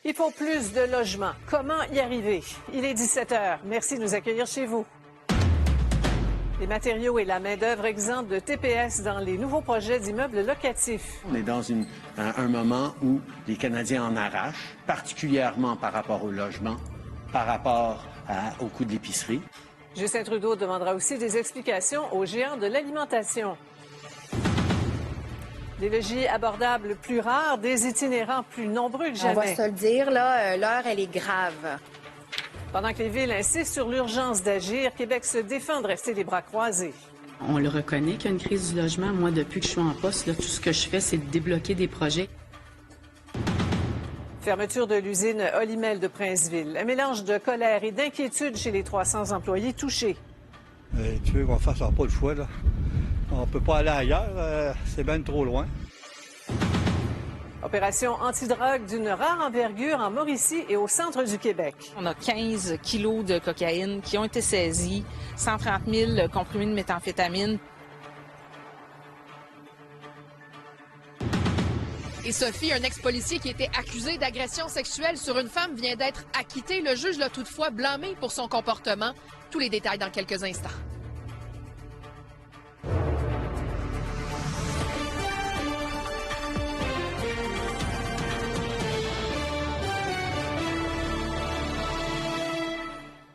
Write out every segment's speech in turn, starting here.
Il faut plus de logements. Comment y arriver? Il est 17 h. Merci de nous accueillir chez vous. Les matériaux et la main-d'œuvre exempts de TPS dans les nouveaux projets d'immeubles locatifs. On est dans un moment où les Canadiens en arrachent, particulièrement par rapport au logement, par rapport au coût de l'épicerie. Justin Trudeau demandera aussi des explications aux géants de l'alimentation. Des logis abordables plus rares, des itinérants plus nombreux que jamais. On va se le dire, là, l'heure, elle est grave. Pendant que les villes insistent sur l'urgence d'agir, Québec se défend de rester les bras croisés. On le reconnaît qu'il y a une crise du logement. Moi, depuis que je suis en poste, là, tout ce que je fais, c'est de débloquer des projets. Fermeture de l'usine Olimel de Princeville. Un mélange de colère et d'inquiétude chez les 300 employés touchés. Tu veux qu'on fasse, on n'a pas le choix, là. On peut pas aller ailleurs, c'est bien trop loin. Opération antidrogue d'une rare envergure en Mauricie et au centre du Québec. On a 15 kilos de cocaïne qui ont été saisis, 130 000 comprimés de méthamphétamine. Et Sophie, un ex-policier qui était accusé d'agression sexuelle sur une femme, vient d'être acquitté. Le juge l'a toutefois blâmé pour son comportement. Tous les détails dans quelques instants.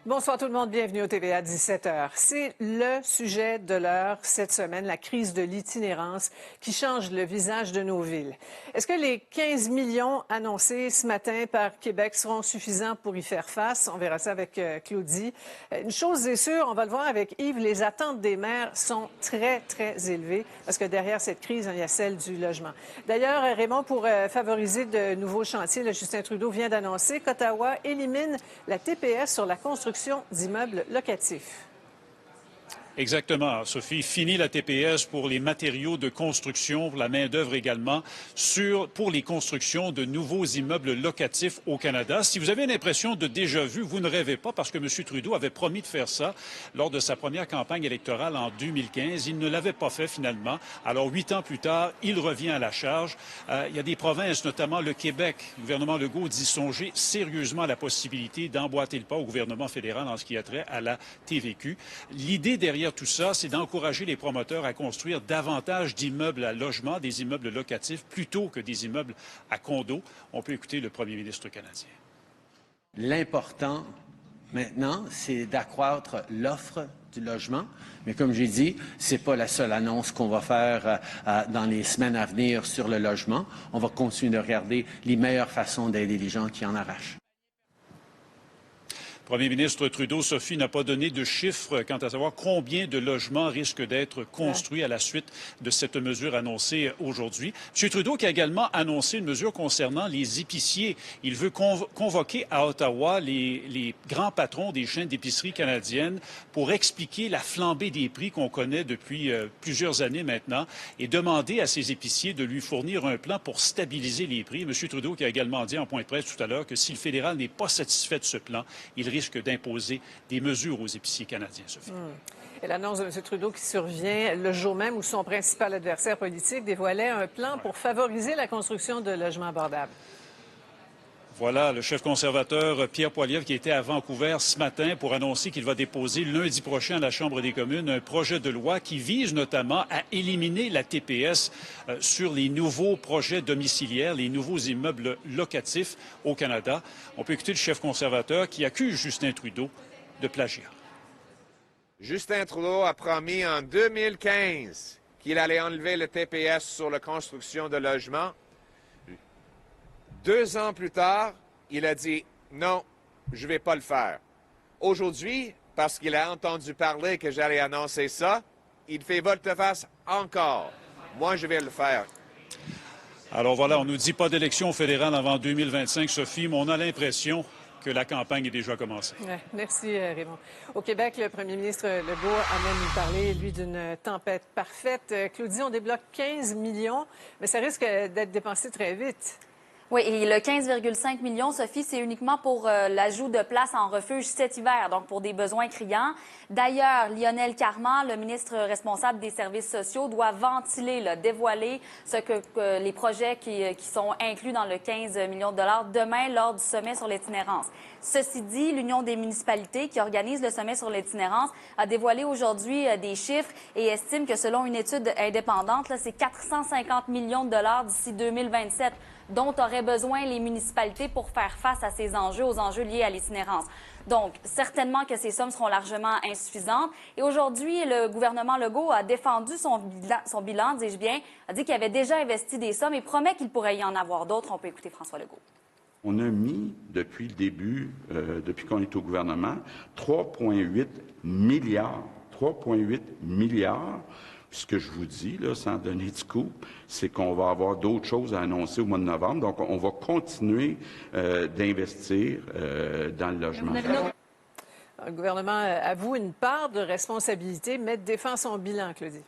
Bonsoir tout le monde, bienvenue au TVA 17 h. C'est le sujet de l'heure cette semaine, la crise de l'itinérance qui change le visage de nos villes. Est-ce que les 15 millions annoncés ce matin par Québec seront suffisants pour y faire face? On verra ça avec Claudie. Une chose est sûre, on va le voir avec Yves, les attentes des maires sont très, très élevées parce que derrière cette crise, il y a celle du logement. D'ailleurs, Raymond, pour favoriser de nouveaux chantiers, le Justin Trudeau vient d'annoncer qu'Ottawa élimine la TPS sur la construction d'immeubles locatifs. Exactement, Sophie. Fini la TPS pour les matériaux de construction, pour la main-d'œuvre également, pour les constructions de nouveaux immeubles locatifs au Canada. Si vous avez une impression de déjà-vu, vous ne rêvez pas parce que M. Trudeau avait promis de faire ça lors de sa première campagne électorale en 2015. Il ne l'avait pas fait finalement. Alors, 8 ans plus tard, il revient à la charge. Il y a des provinces, notamment le Québec. Le gouvernement Legault dit songer sérieusement à la possibilité d'emboîter le pas au gouvernement fédéral en ce qui a trait à la TVQ. L'idée derrière tout ça, c'est d'encourager les promoteurs à construire davantage d'immeubles à logement, des immeubles locatifs, plutôt que des immeubles à condos. On peut écouter le premier ministre canadien. L'important, maintenant, c'est d'accroître l'offre du logement. Mais comme j'ai dit, ce n'est pas la seule annonce qu'on va faire dans les semaines à venir sur le logement. On va continuer de regarder les meilleures façons d'aider les gens qui en arrachent. Premier ministre Trudeau, Sophie, n'a pas donné de chiffres quant à savoir combien de logements risquent d'être construits à la suite de cette mesure annoncée aujourd'hui. M. Trudeau qui a également annoncé une mesure concernant les épiciers. Il veut convoquer à Ottawa les grands patrons des chaînes d'épicerie canadiennes pour expliquer la flambée des prix qu'on connaît depuis plusieurs années maintenant et demander à ces épiciers de lui fournir un plan pour stabiliser les prix. M. Trudeau qui a également dit en point de presse tout à l'heure que si le fédéral n'est pas satisfait de ce plan, il risque d'imposer des mesures aux épiciers canadiens, Sophie. Et l'annonce de M. Trudeau qui survient le jour même où son principal adversaire politique dévoilait un plan pour favoriser la construction de logements abordables. Voilà, le chef conservateur Pierre Poilievre qui était à Vancouver ce matin pour annoncer qu'il va déposer lundi prochain à la Chambre des communes un projet de loi qui vise notamment à éliminer la TPS sur les nouveaux projets domiciliaires, les nouveaux immeubles locatifs au Canada. On peut écouter le chef conservateur qui accuse Justin Trudeau de plagiat. Justin Trudeau a promis en 2015 qu'il allait enlever le TPS sur la construction de logements. 2 ans plus tard, il a dit « Non, je ne vais pas le faire ». Aujourd'hui, parce qu'il a entendu parler que j'allais annoncer ça, il fait volte-face encore. Moi, je vais le faire. Alors voilà, on ne nous dit pas d'élection fédérale avant 2025, Sophie, mais on a l'impression que la campagne est déjà commencée. Ouais, merci, Raymond. Au Québec, le premier ministre Legault a même nous parlé, lui, d'une tempête parfaite. Claudie, on débloque 15 millions, mais ça risque d'être dépensé très vite. Oui, et le 15,5 millions, Sophie, c'est uniquement pour l'ajout de places en refuge cet hiver, donc pour des besoins criants. D'ailleurs, Lionel Carman, le ministre responsable des services sociaux, doit ventiler, dévoiler les projets qui sont inclus dans le 15 millions de dollars demain lors du sommet sur l'itinérance. Ceci dit, l'Union des municipalités qui organise le sommet sur l'itinérance a dévoilé aujourd'hui des chiffres et estime que selon une étude indépendante, c'est 450 millions de dollars d'ici 2027 dont auraient besoin les municipalités pour faire face à ces enjeux, aux enjeux liés à l'itinérance. Donc, certainement que ces sommes seront largement insuffisantes. Et aujourd'hui, le gouvernement Legault a défendu son bilan, dis-je bien, a dit qu'il avait déjà investi des sommes et promet qu'il pourrait y en avoir d'autres. On peut écouter François Legault. On a mis, depuis le début, depuis qu'on est au gouvernement, 3,8 milliards. 3,8 milliards. Ce que je vous dis, là, sans donner de coup, c'est qu'on va avoir d'autres choses à annoncer au mois de novembre. Donc, on va continuer d'investir dans le logement. Le gouvernement avoue une part de responsabilité, mais défend son bilan, Claudie.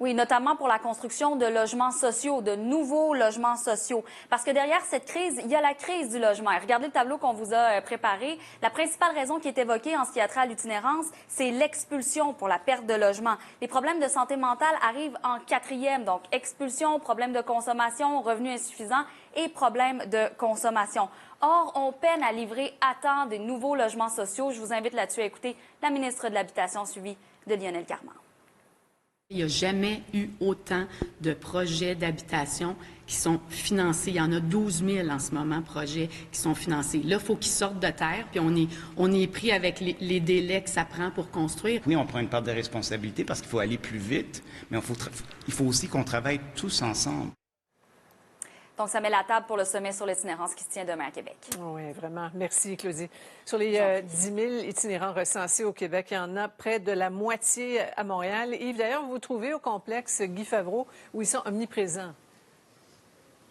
Oui, notamment pour la construction de logements sociaux, de nouveaux logements sociaux. Parce que derrière cette crise, il y a la crise du logement. Et regardez le tableau qu'on vous a préparé. La principale raison qui est évoquée en ce qui a trait à l'itinérance, c'est l'expulsion pour la perte de logement. Les problèmes de santé mentale arrivent en quatrième. Donc, expulsion, problème de consommation, revenus insuffisants et problème de consommation. Or, on peine à livrer à temps des nouveaux logements sociaux. Je vous invite là-dessus à écouter la ministre de l'Habitation, suivie de Lionel Carman. Il n'y a jamais eu autant de projets d'habitation qui sont financés. Il y en a 12 000 en ce moment, projets qui sont financés. Là, il faut qu'ils sortent de terre, puis on est pris avec les délais que ça prend pour construire. Oui, on prend une part de responsabilité parce qu'il faut aller plus vite, mais il faut aussi qu'on travaille tous ensemble. Donc, ça met la table pour le sommet sur l'itinérance qui se tient demain à Québec. Oui, vraiment. Merci, Claudie. Sur les 10 000 itinérants recensés au Québec, il y en a près de la moitié à Montréal. Yves, d'ailleurs, vous vous trouvez au complexe Guy Favreau, où ils sont omniprésents.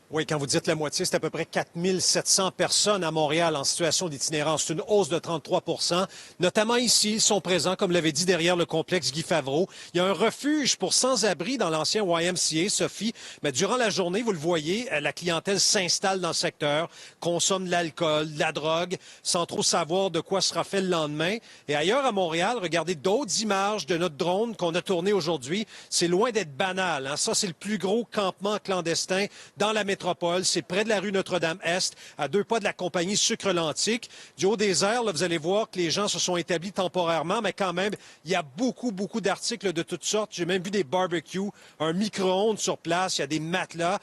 Oui, quand vous dites la moitié, c'est à peu près 4 700 personnes à Montréal en situation d'itinérance. C'est une hausse de 33 %. Notamment ici, ils sont présents, comme l'avait dit, derrière le complexe Guy Favreau. Il y a un refuge pour sans-abri dans l'ancien YMCA, Sophie. Mais durant la journée, vous le voyez, la clientèle s'installe dans le secteur, consomme de l'alcool, de la drogue, sans trop savoir de quoi sera fait le lendemain. Et ailleurs à Montréal, regardez d'autres images de notre drone qu'on a tourné aujourd'hui. C'est loin d'être banal, hein? Ça, c'est le plus gros campement clandestin dans la métropole. C'est près de la rue Notre-Dame-Est, à 2 pas de la compagnie Sucre L'Antique. Du haut des airs, là, vous allez voir que les gens se sont établis temporairement, mais quand même, il y a beaucoup d'articles de toutes sortes. J'ai même vu des barbecues, un micro-ondes sur place, il y a des matelas.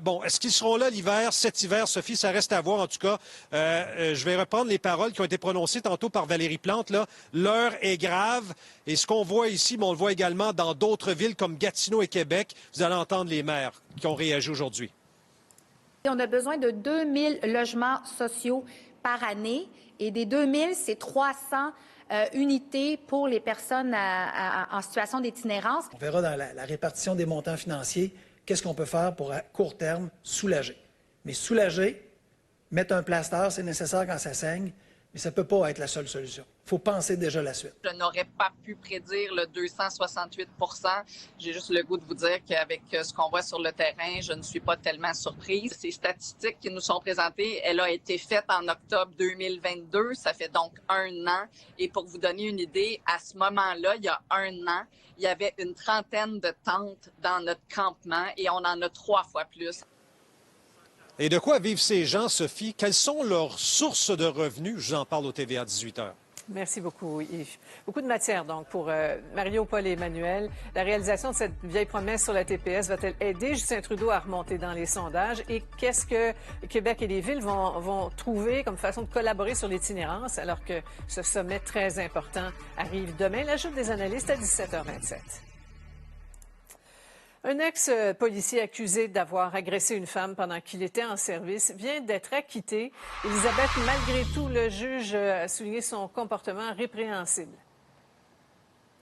Bon, est-ce qu'ils seront là l'hiver? Cet hiver, Sophie, ça reste à voir. En tout cas, je vais reprendre les paroles qui ont été prononcées tantôt par Valérie Plante. Là. L'heure est grave. Et ce qu'on voit ici, mais on le voit également dans d'autres villes comme Gatineau et Québec. Vous allez entendre les maires qui ont réagi aujourd'hui. On a besoin de 2000 logements sociaux par année. Et des 2000, c'est 300 unités pour les personnes en situation d'itinérance. On verra dans la répartition des montants financiers qu'est-ce qu'on peut faire pour, à court terme, soulager. Mais soulager, mettre un plaster, c'est nécessaire quand ça saigne, mais ça ne peut pas être la seule solution. Il faut penser déjà la suite. Je n'aurais pas pu prédire le 268 %. J'ai juste le goût de vous dire qu'avec ce qu'on voit sur le terrain, je ne suis pas tellement surprise. Ces statistiques qui nous sont présentées, elle a été faite en octobre 2022. Ça fait donc 1 an. Et pour vous donner une idée, à ce moment-là, il y a 1 an, il y avait une trentaine de tentes dans notre campement et on en a 3 fois plus. Et de quoi vivent ces gens, Sophie? Quelles sont leurs sources de revenus? Je vous en parle au TVA 18h. Merci beaucoup, Yves. Beaucoup de matière, donc, pour Mario, Paul et Emmanuel. La réalisation de cette vieille promesse sur la TPS va-t-elle aider Justin Trudeau à remonter dans les sondages? Et qu'est-ce que Québec et les villes vont trouver comme façon de collaborer sur l'itinérance alors que ce sommet très important arrive demain? L'ajout des analystes à 17h27. Un ex-policier accusé d'avoir agressé une femme pendant qu'il était en service vient d'être acquitté. Elisabeth, malgré tout, le juge a souligné son comportement répréhensible.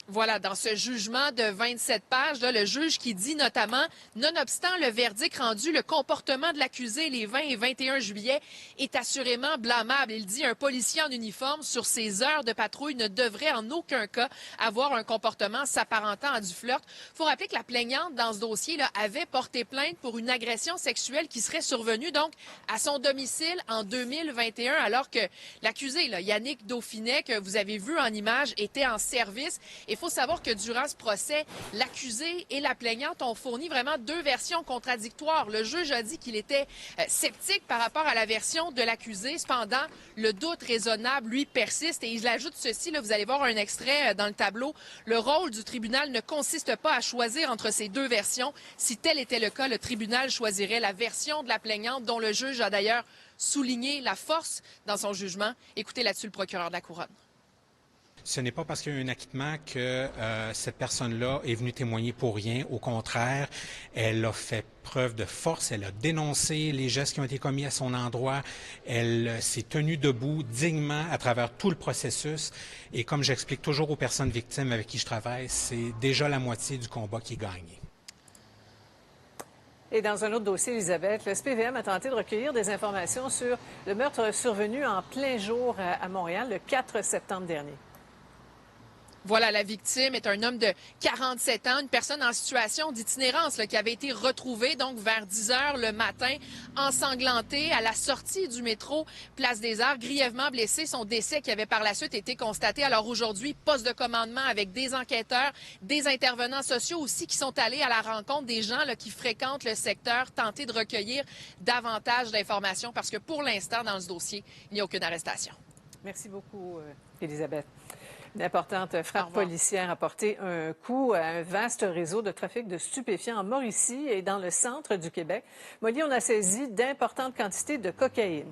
Voilà, dans ce jugement de 27 pages, là, le juge qui dit notamment, nonobstant le verdict rendu, le comportement de l'accusé les 20 et 21 juillet est assurément blâmable. Il dit un policier en uniforme sur ses heures de patrouille ne devrait en aucun cas avoir un comportement s'apparentant à du flirt. Il faut rappeler que la plaignante dans ce dossier là, avait porté plainte pour une agression sexuelle qui serait survenue donc à son domicile en 2021, alors que l'accusé, là, Yannick Dauphinet, que vous avez vu en image, était en service. Il faut savoir que durant ce procès, l'accusé et la plaignante ont fourni vraiment deux versions contradictoires. Le juge a dit qu'il était sceptique par rapport à la version de l'accusé. Cependant, le doute raisonnable, lui, persiste. Et il ajoute ceci, là, vous allez voir un extrait dans le tableau. Le rôle du tribunal ne consiste pas à choisir entre ces deux versions. Si tel était le cas, le tribunal choisirait la version de la plaignante, dont le juge a d'ailleurs souligné la force dans son jugement. Écoutez là-dessus le procureur de la Couronne. Ce n'est pas parce qu'il y a eu un acquittement que cette personne-là est venue témoigner pour rien. Au contraire, elle a fait preuve de force, elle a dénoncé les gestes qui ont été commis à son endroit, elle s'est tenue debout dignement à travers tout le processus. Et comme j'explique toujours aux personnes victimes avec qui je travaille, c'est déjà la moitié du combat qui est gagné. Et dans un autre dossier, Elisabeth, le SPVM a tenté de recueillir des informations sur le meurtre survenu en plein jour à Montréal le 4 septembre dernier. Voilà, la victime est un homme de 47 ans, une personne en situation d'itinérance qui avait été retrouvée donc vers 10 heures le matin, ensanglanté à la sortie du métro Place des Arts, grièvement blessé. Son décès qui avait par la suite été constaté. Alors aujourd'hui, poste de commandement avec des enquêteurs, des intervenants sociaux aussi qui sont allés à la rencontre des gens là, qui fréquentent le secteur, tenter de recueillir davantage d'informations parce que pour l'instant, dans ce dossier, il n'y a aucune arrestation. Merci beaucoup, Elisabeth. Une importante frappe policière a porté un coup à un vaste réseau de trafic de stupéfiants en Mauricie et dans le centre du Québec. Molly, on a saisi d'importantes quantités de cocaïne.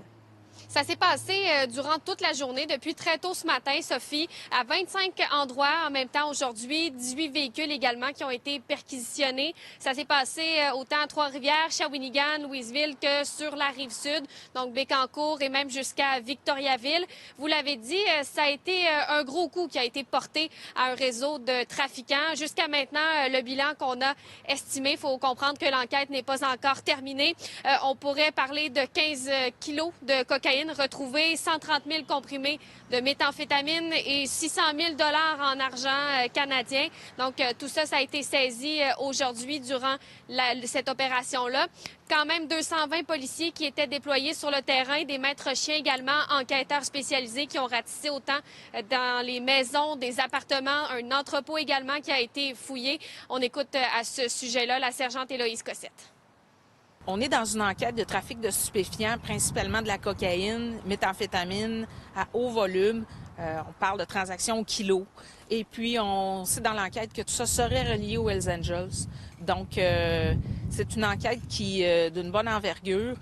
Ça s'est passé durant toute la journée, depuis très tôt ce matin, Sophie, à 25 endroits en même temps aujourd'hui, 18 véhicules également qui ont été perquisitionnés. Ça s'est passé autant à Trois-Rivières, Shawinigan, Louisville que sur la Rive-Sud, donc Bécancour et même jusqu'à Victoriaville. Vous l'avez dit, ça a été un gros coup qui a été porté à un réseau de trafiquants. Jusqu'à maintenant, le bilan qu'on a estimé, il faut comprendre que l'enquête n'est pas encore terminée. On pourrait parler de 15 kilos de cocaïne retrouvée, 130 000 comprimés de méthamphétamine et 600 000 $ en argent canadien. Donc, tout ça, ça a été saisi aujourd'hui durant cette opération-là. Quand même 220 policiers qui étaient déployés sur le terrain, des maîtres chiens également, enquêteurs spécialisés qui ont ratissé autant dans les maisons, des appartements, un entrepôt également qui a été fouillé. On écoute à ce sujet-là la sergente Héloïse Cossette. On est dans une enquête de trafic de stupéfiants, principalement de la cocaïne, méthamphétamine à haut volume. On parle de transactions au kilo. Et puis, on sait dans l'enquête que tout ça serait relié aux Hells Angels. Donc, c'est une enquête qui d'une bonne envergure.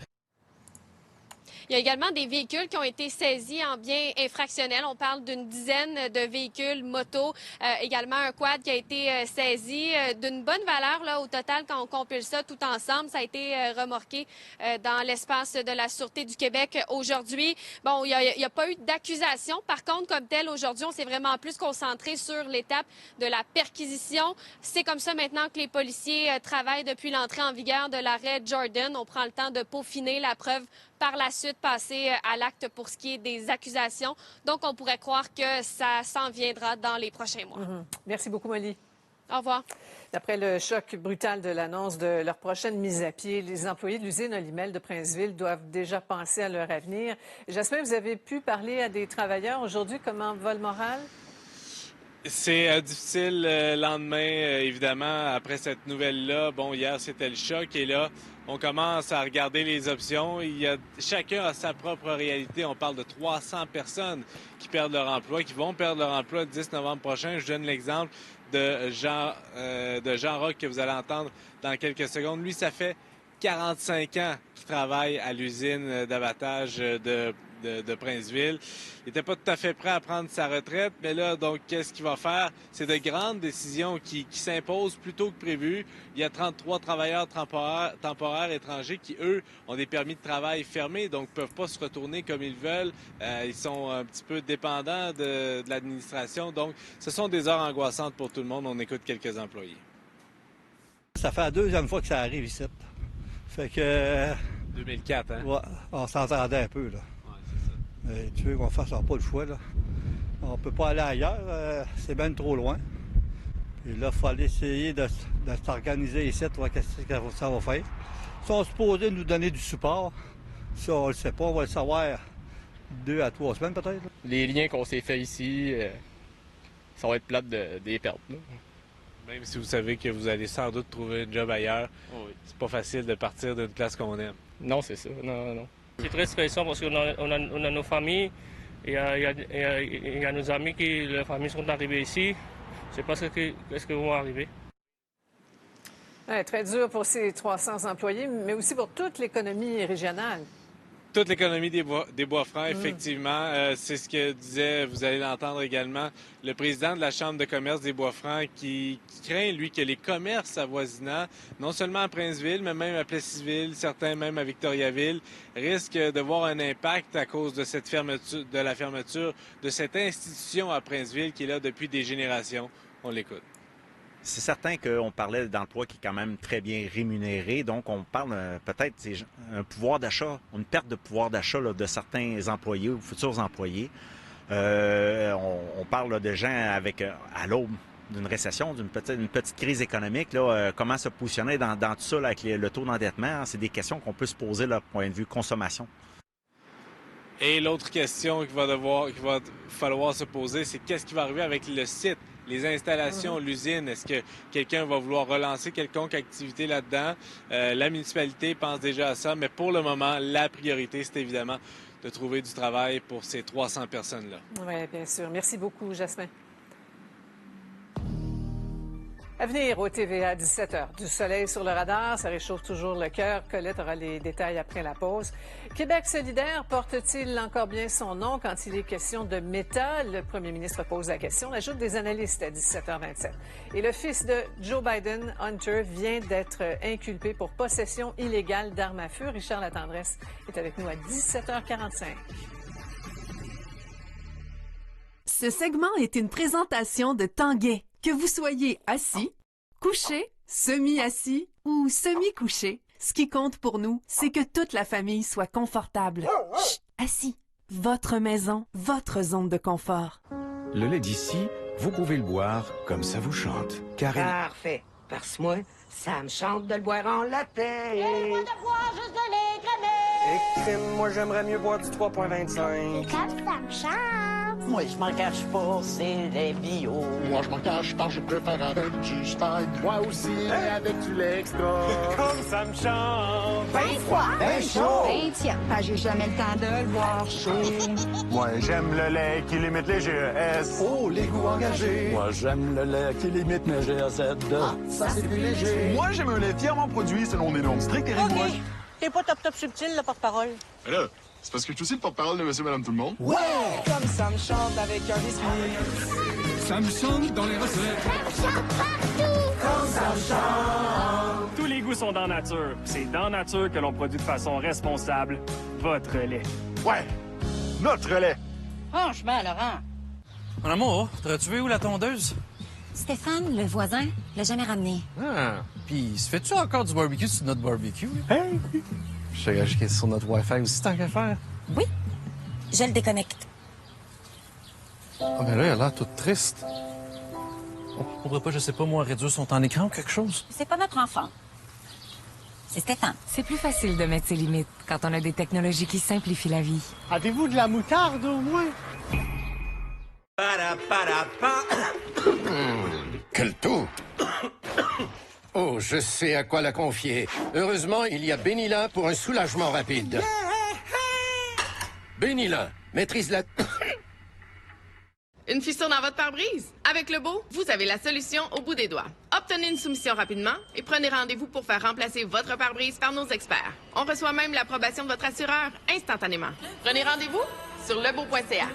Il y a également des véhicules qui ont été saisis en biens infractionnels. On parle d'une dizaine de véhicules motos. Également un quad qui a été saisi d'une bonne valeur là, au total quand on compile ça tout ensemble. Ça a été remorqué dans l'espace de la Sûreté du Québec aujourd'hui. Bon, il n'y a pas eu d'accusation. Par contre, comme tel, aujourd'hui, on s'est vraiment plus concentré sur l'étape de la perquisition. C'est comme ça maintenant que les policiers travaillent depuis l'entrée en vigueur de l'arrêt Jordan. On prend le temps de peaufiner la preuve par la suite passer à l'acte pour ce qui est des accusations. Donc, on pourrait croire que ça s'en viendra dans les prochains mois. Merci beaucoup, Molly. Au revoir. D'après le choc brutal de l'annonce de leur prochaine mise à pied, les employés de l'usine Olimel de Princeville doivent déjà penser à leur avenir. Jasmin, vous avez pu parler à des travailleurs aujourd'hui. Comment va le moral? C'est difficile le lendemain, évidemment, après cette nouvelle-là. Bon, hier, c'était le choc et là, on commence à regarder les options. Chacun a sa propre réalité. On parle de 300 personnes qui perdent leur emploi, qui vont perdre leur emploi le 10 novembre prochain. Je donne l'exemple de Jean Roch que vous allez entendre dans quelques secondes. Lui, ça fait 45 ans qu'il travaille à l'usine d'abattage de Princeville. Il n'était pas tout à fait prêt à prendre sa retraite, mais là, donc, qu'est-ce qu'il va faire? C'est de grandes décisions qui s'imposent plus tôt que prévu. Il y a 33 travailleurs temporaires étrangers qui, eux, ont des permis de travail fermés, donc ne peuvent pas se retourner comme ils veulent. Ils sont un petit peu dépendants de l'administration, donc ce sont des heures angoissantes pour tout le monde. On écoute quelques employés. Ça fait la deuxième fois que ça arrive ici. Fait que... 2004, hein? Ouais, on s'entendait un peu, là. Mais tu veux qu'on fasse, on n'a pas le choix, là. On peut pas aller ailleurs, c'est bien trop loin. Puis là, il faut aller essayer de s'organiser ici, pour voir qu'est-ce que ça va faire. Ils sont supposés nous donner du support. Ça, on le sait pas, on va le savoir 2 à 3 semaines peut-être. Les liens qu'on s'est fait ici, ça va être plate des pertes, là. Même si vous savez que vous allez sans doute trouver un job ailleurs, c'est pas facile de partir d'une place qu'on aime. Non, c'est ça. Non. C'est très stressant parce qu'on a nos familles, il y a nos amis qui, leurs familles sont arrivées ici. Je ne sais pas ce qu'ils vont arriver. Ouais, très dur pour ces 300 employés, mais aussi pour toute l'économie régionale. Toute l'économie des Bois-Francs, effectivement. C'est ce que disait, vous allez l'entendre également, le président de la Chambre de commerce des Bois-Francs qui craint, lui, que les commerces avoisinants, non seulement à Princeville, mais même à Plessisville, certains même à Victoriaville, risquent de voir un impact à cause de cette fermeture, de la fermeture de cette institution à Princeville qui est là depuis des générations. On l'écoute. C'est certain qu'on parlait d'emploi qui est quand même très bien rémunéré, donc on parle peut-être un pouvoir d'achat, une perte de pouvoir d'achat de certains employés ou futurs employés. On parle de gens avec à l'aube d'une récession, d'une petite crise économique. Là, comment se positionner dans tout ça là, avec le taux d'endettement? C'est des questions qu'on peut se poser là, point de vue consommation. Et l'autre question qu'il va falloir se poser, c'est qu'est-ce qui va arriver avec le site? Les installations, l'usine, est-ce que quelqu'un va vouloir relancer quelconque activité là-dedans? La municipalité pense déjà à ça, mais pour le moment, la priorité, c'est évidemment de trouver du travail pour ces 300 personnes-là. Oui, bien sûr. Merci beaucoup, Jasmin. À venir au TVA, 17h. Du soleil sur le radar, ça réchauffe toujours le cœur. Colette aura les détails après la pause. Québec solidaire porte-t-il encore bien son nom quand il est question de méta? Le premier ministre pose la question, ajoute des analystes à 17h27. Et le fils de Joe Biden, Hunter, vient d'être inculpé pour possession illégale d'armes à feu. Richard Latendresse est avec nous à 17h45. Ce segment est une présentation de Tanguay. Que vous soyez assis, couché, semi-assis ou semi-couché, ce qui compte pour nous, c'est que toute la famille soit confortable. Chut, assis. Votre maison, votre zone de confort. Le lait d'ici, vous pouvez le boire comme ça vous chante. Car Parfait. Parce que moi, ça me chante de le boire en latte. Et moi de boire juste de lait crémé. Et moi, j'aimerais mieux boire du 3.25. Comme ça me chante. Moi, je m'en cache pas, c'est les bio. Moi, je m'en cache pas, je préfère avec du style. Moi aussi, avec du lait extra. Comme ça me chante. Ben froid, ben chaud. ben tiens. Ah, j'ai jamais le temps de le boire chaud. Moi, j'aime le lait qui limite les GES. Oh, les goûts engagés. Moi, j'aime le lait qui limite mes GEZ. Ah, ça, c'est plus léger. Moi, j'aime un lait fièrement produit selon des normes strictes et rigoureuses. T'es pas top subtil, le porte-parole. Mais là, c'est parce que je suis aussi le porte-parole de Monsieur, Madame, tout le monde. Ouais! Comme ça me chante avec un whisky. ça me chante dans les recettes. Ça me chante partout. Comme ça me chante. Tous les goûts sont dans nature. C'est dans nature que l'on produit de façon responsable votre lait. Ouais! Notre lait! Franchement, Laurent. Mon amour, t'aurais-tu vu où la tondeuse? Stéphane, le voisin, l'a jamais ramené. Ah, puis se fait-tu encore du barbecue sur notre barbecue? Hey! Je sais que sur notre Wi-Fi aussi, tant qu'à faire. Oui, je le déconnecte. Ah, mais là, il a l'air toute triste. On pourrait pas, je sais pas, moi, réduire son temps d'écran ou quelque chose? C'est pas notre enfant. C'est Stéphane. C'est plus facile de mettre ses limites quand on a des technologies qui simplifient la vie. Avez-vous de la moutarde au moins? Quel tout! Oh, je sais à quoi la confier. Heureusement, il y a Benila pour un soulagement rapide. Benila, maîtrise-la. Une fissure dans votre pare-brise? Avec le beau, vous avez la solution au bout des doigts. Obtenez une soumission rapidement et prenez rendez-vous pour faire remplacer votre pare-brise par nos experts. On reçoit même l'approbation de votre assureur instantanément. Prenez rendez-vous sur lebeau.ca.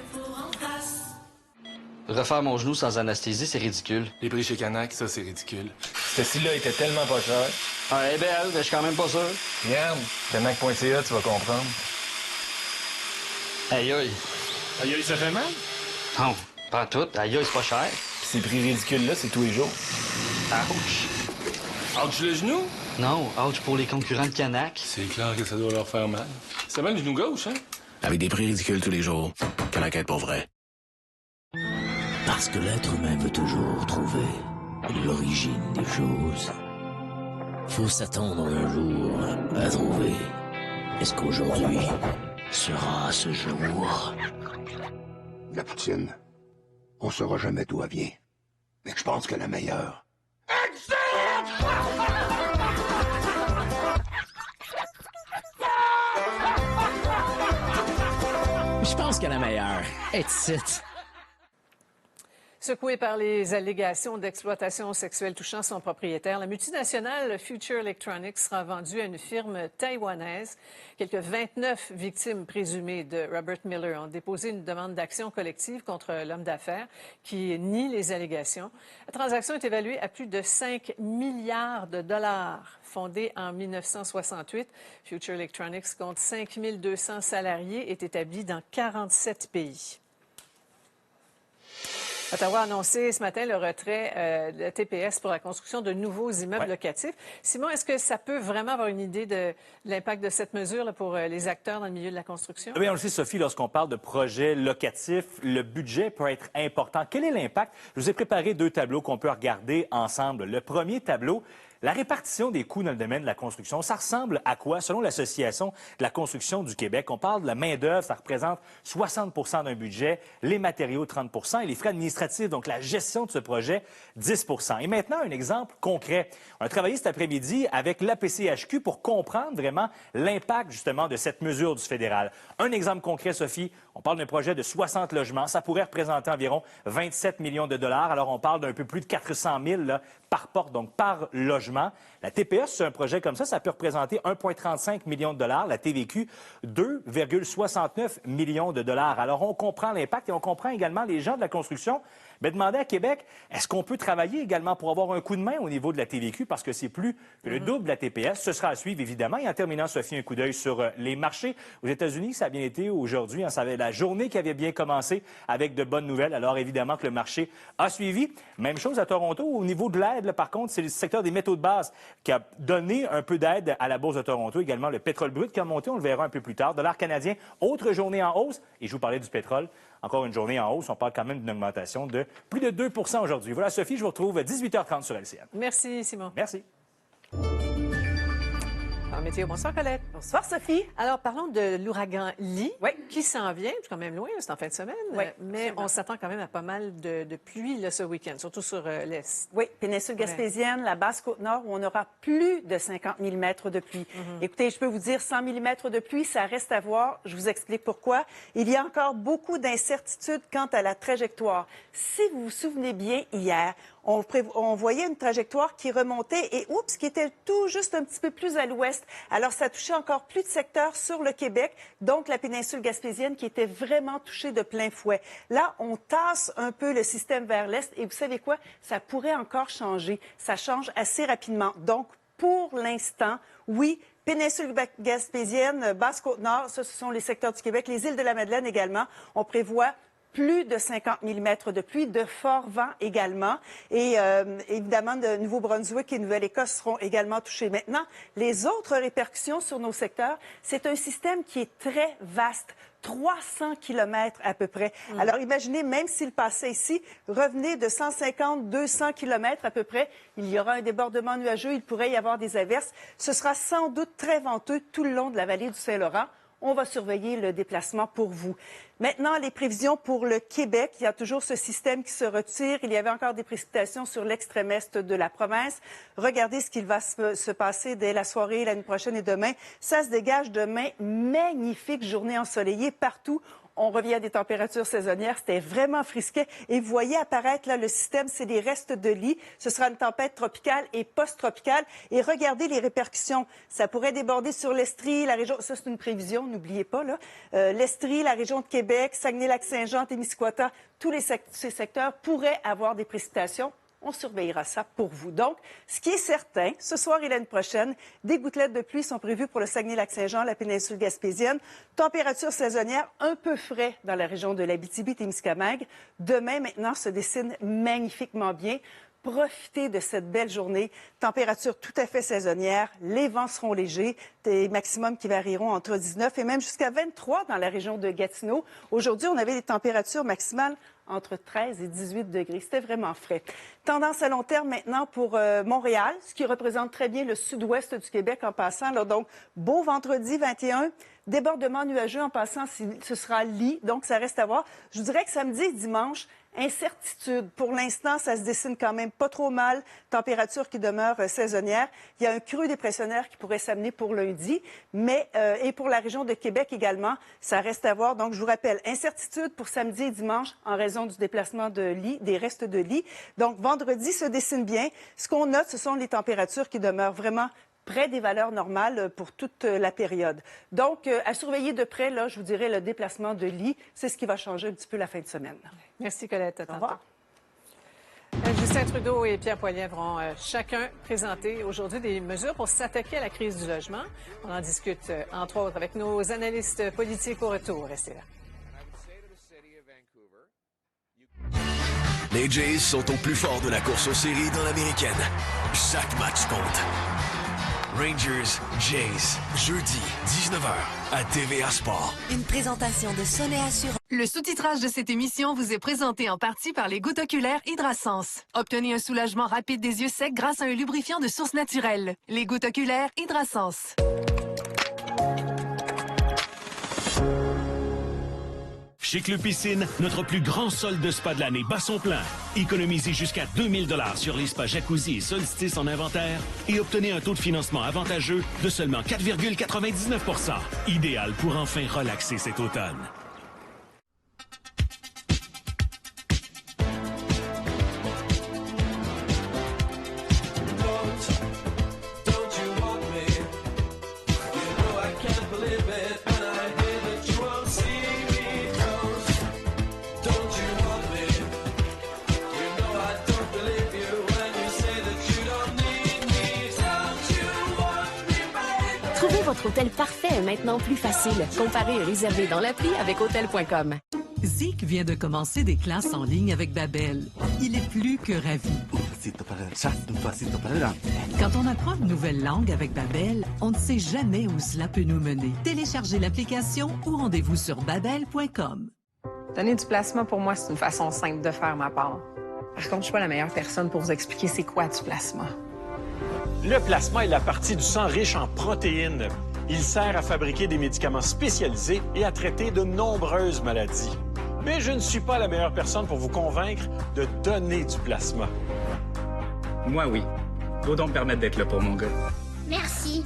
Refaire mon genou sans anesthésie, c'est ridicule. Les prix chez Canac, ça, c'est ridicule. Ce scie-là était tellement pas cher. Ah, elle est belle, mais je suis quand même pas sûr. Regarde, Canac.ca, tu vas comprendre. Aïe aïe. Aïe aïe, ça fait mal? Non, pas tout. Aïe aïe, c'est pas cher. Puis ces prix ridicules-là, c'est tous les jours. Ouch. Ouch le genou? Non, ouch pour les concurrents de Canac. C'est clair que ça doit leur faire mal. Ça va le genou gauche, hein? Avec des prix ridicules tous les jours. Canac est pour vrai. Parce que l'être humain veut toujours trouver l'origine des choses. Faut s'attendre un jour à trouver. Est-ce qu'aujourd'hui sera ce jour? La poutine, on saura jamais d'où elle vient. Mais je pense que la meilleure. Je pense que la meilleure est ici. Secouée par les allégations d'exploitation sexuelle touchant son propriétaire, la multinationale Future Electronics sera vendue à une firme taïwanaise. Quelques 29 victimes présumées de Robert Miller ont déposé une demande d'action collective contre l'homme d'affaires qui nie les allégations. La transaction est évaluée à plus de 5 milliards de dollars. Fondée en 1968, Future Electronics compte 5 200 salariés et est établie dans 47 pays. Ottawa a annoncé ce matin le retrait de TPS pour la construction de nouveaux immeubles locatifs. Simon, est-ce que ça peut vraiment avoir une idée de l'impact de cette mesure là, pour les acteurs dans le milieu de la construction? Oui, on le sait, Sophie, lorsqu'on parle de projets locatifs, le budget peut être important. Quel est l'impact? Je vous ai préparé 2 tableaux qu'on peut regarder ensemble. Le premier tableau, la répartition des coûts dans le domaine de la construction, ça ressemble à quoi? Selon l'Association de la construction du Québec, on parle de la main-d'œuvre, ça représente 60 d'un budget, les matériaux 30 et les frais administratifs, donc la gestion de ce projet, 10 Et maintenant, un exemple concret. On a travaillé cet après-midi avec l'APCHQ pour comprendre vraiment l'impact, justement, de cette mesure du fédéral. Un exemple concret, Sophie, on parle d'un projet de 60 logements. Ça pourrait représenter environ 27 millions de dollars. Alors, on parle d'un peu plus de 400 000 là, par porte, donc par logement. La TPS, sur un projet comme ça peut représenter 1,35 million de dollars. La TVQ, 2,69 millions de dollars. Alors, on comprend l'impact et on comprend également les gens de la construction. Mais demander à Québec, est-ce qu'on peut travailler également pour avoir un coup de main au niveau de la TVQ parce que c'est plus que le double de la TPS? Ce sera à suivre, évidemment. Et en terminant, Sophie, un coup d'œil sur les marchés. Aux États-Unis, ça a bien été aujourd'hui. Ça avait la journée qui avait bien commencé avec de bonnes nouvelles. Alors, évidemment, que le marché a suivi. Même chose à Toronto. Au niveau de l'aide, par contre, c'est le secteur des métaux de base qui a donné un peu d'aide à la Bourse de Toronto. Également, le pétrole brut qui a monté. On le verra un peu plus tard. Dollar canadien, autre journée en hausse. Et je vous parlais du pétrole. Encore une journée en hausse. On parle quand même d'une augmentation de plus de 2 aujourd'hui. Voilà, Sophie, je vous retrouve à 18h30 sur LCN. Merci, Simon. Merci. En météo, bonsoir Colette. Bonsoir Sophie. Alors, parlons de l'ouragan Lee, qui s'en vient, c'est quand même loin, c'est en fin de semaine, mais on s'attend quand même à pas mal de pluie là, ce week-end, surtout sur l'Est. Oui, péninsule gaspésienne, la Basse-Côte-Nord, où on aura plus de 50 mm de pluie. Écoutez, je peux vous dire, 100 mm de pluie, ça reste à voir. Je vous explique pourquoi. Il y a encore beaucoup d'incertitudes quant à la trajectoire. Si vous vous souvenez bien, hier, on voyait une trajectoire qui remontait et, qui était tout juste un petit peu plus à l'ouest. Alors, ça touchait encore plus de secteurs sur le Québec, donc la péninsule gaspésienne qui était vraiment touchée de plein fouet. Là, on tasse un peu le système vers l'est et vous savez quoi? Ça pourrait encore changer. Ça change assez rapidement. Donc, pour l'instant, oui, péninsule gaspésienne, Basse-Côte-Nord, ça, ce sont les secteurs du Québec. Les îles de la Madeleine également, on prévoit plus de 50 mm de pluie, de forts vents également. Et évidemment, de Nouveau-Brunswick et Nouvelle-Écosse seront également touchés. Maintenant, les autres répercussions sur nos secteurs, c'est un système qui est très vaste. 300 km à peu près. Alors, imaginez, même s'il passait ici, revenez de 150-200 km à peu près, il y aura un débordement nuageux, il pourrait y avoir des averses. Ce sera sans doute très venteux tout le long de la vallée du Saint-Laurent. On va surveiller le déplacement pour vous. Maintenant, les prévisions pour le Québec. Il y a toujours ce système qui se retire. Il y avait encore des précipitations sur l'extrême est de la province. Regardez ce qu'il va se passer dès la soirée, l'année prochaine et demain. Ça se dégage demain. Magnifique journée ensoleillée partout. On revient à des températures saisonnières. C'était vraiment frisquet. Et vous voyez apparaître là le système, c'est des restes de lit. Ce sera une tempête tropicale et post-tropicale. Et regardez les répercussions. Ça pourrait déborder sur l'Estrie, la région... Ça, c'est une prévision, n'oubliez pas, là. L'Estrie, la région de Québec, Saguenay-Lac-Saint-Jean, Témiscouata, tous ces secteurs pourraient avoir des précipitations. On surveillera ça pour vous. Donc, ce qui est certain, ce soir et l'année prochaine, des gouttelettes de pluie sont prévues pour le Saguenay-Lac-Saint-Jean, la péninsule gaspésienne. Température saisonnière un peu frais dans la région de l'Abitibi-Témiscamingue. Demain, maintenant, se dessine magnifiquement bien. Profitez de cette belle journée. Température tout à fait saisonnière. Les vents seront légers. Des maximums qui varieront entre 19 et même jusqu'à 23 dans la région de Gatineau. Aujourd'hui, on avait des températures maximales entre 13 et 18 degrés. C'était vraiment frais. Tendance à long terme maintenant pour Montréal, ce qui représente très bien le sud-ouest du Québec en passant. Là, donc, beau vendredi 21. Débordement nuageux en passant, ce sera lit, donc ça reste à voir. Je vous dirais que samedi et dimanche, incertitude. Pour l'instant, ça se dessine quand même pas trop mal. Température qui demeure saisonnière. Il y a un creux dépressionnaire qui pourrait s'amener pour lundi, mais et pour la région de Québec également, ça reste à voir. Donc, je vous rappelle, incertitude pour samedi et dimanche en raison du déplacement de lit, des restes de lit. Donc, vendredi se dessine bien. Ce qu'on note, ce sont les températures qui demeurent vraiment près des valeurs normales pour toute la période. Donc, à surveiller de près, là, je vous dirais, le déplacement de lit, c'est ce qui va changer un petit peu la fin de semaine. Merci, Colette. Au revoir. Justin Trudeau et Pierre Poilievre vont chacun présenter aujourd'hui des mesures pour s'attaquer à la crise du logement. On en discute, entre autres, avec nos analystes politiques au retour. Restez là. Les Jays sont au plus fort de la course aux séries dans l'américaine. Chaque match compte. Rangers, Jays, jeudi, 19h, à TVA Sport. Une présentation de Sonnet Assurance. Le sous-titrage de cette émission vous est présenté en partie par les gouttes oculaires Hydrasens. Obtenez un soulagement rapide des yeux secs grâce à un lubrifiant de source naturelle. Les gouttes oculaires Hydrasens. Chez Club Piscine, notre plus grand solde de spa de l'année bat son plein. Économisez jusqu'à 2000 $ sur les spas jacuzzi et solstice en inventaire et obtenez un taux de financement avantageux de seulement 4,99 %. Idéal pour enfin relaxer cet automne. Trouver votre hôtel parfait est maintenant plus facile. Comparez et réservez dans l'appli avec hôtel.com. Zeke vient de commencer des classes en ligne avec Babel. Il est plus que ravi. Quand on apprend une nouvelle langue avec Babel, on ne sait jamais où cela peut nous mener. Téléchargez l'application ou rendez-vous sur babel.com. Donner du placement, pour moi, c'est une façon simple de faire ma part. Par contre, je suis pas la meilleure personne pour vous expliquer c'est quoi du plasma. Le plasma est la partie du sang riche en protéines. Il sert à fabriquer des médicaments spécialisés et à traiter de nombreuses maladies. Mais je ne suis pas la meilleure personne pour vous convaincre de donner du plasma. Moi, oui. Vos dons me permettent d'être là pour mon gars. Merci.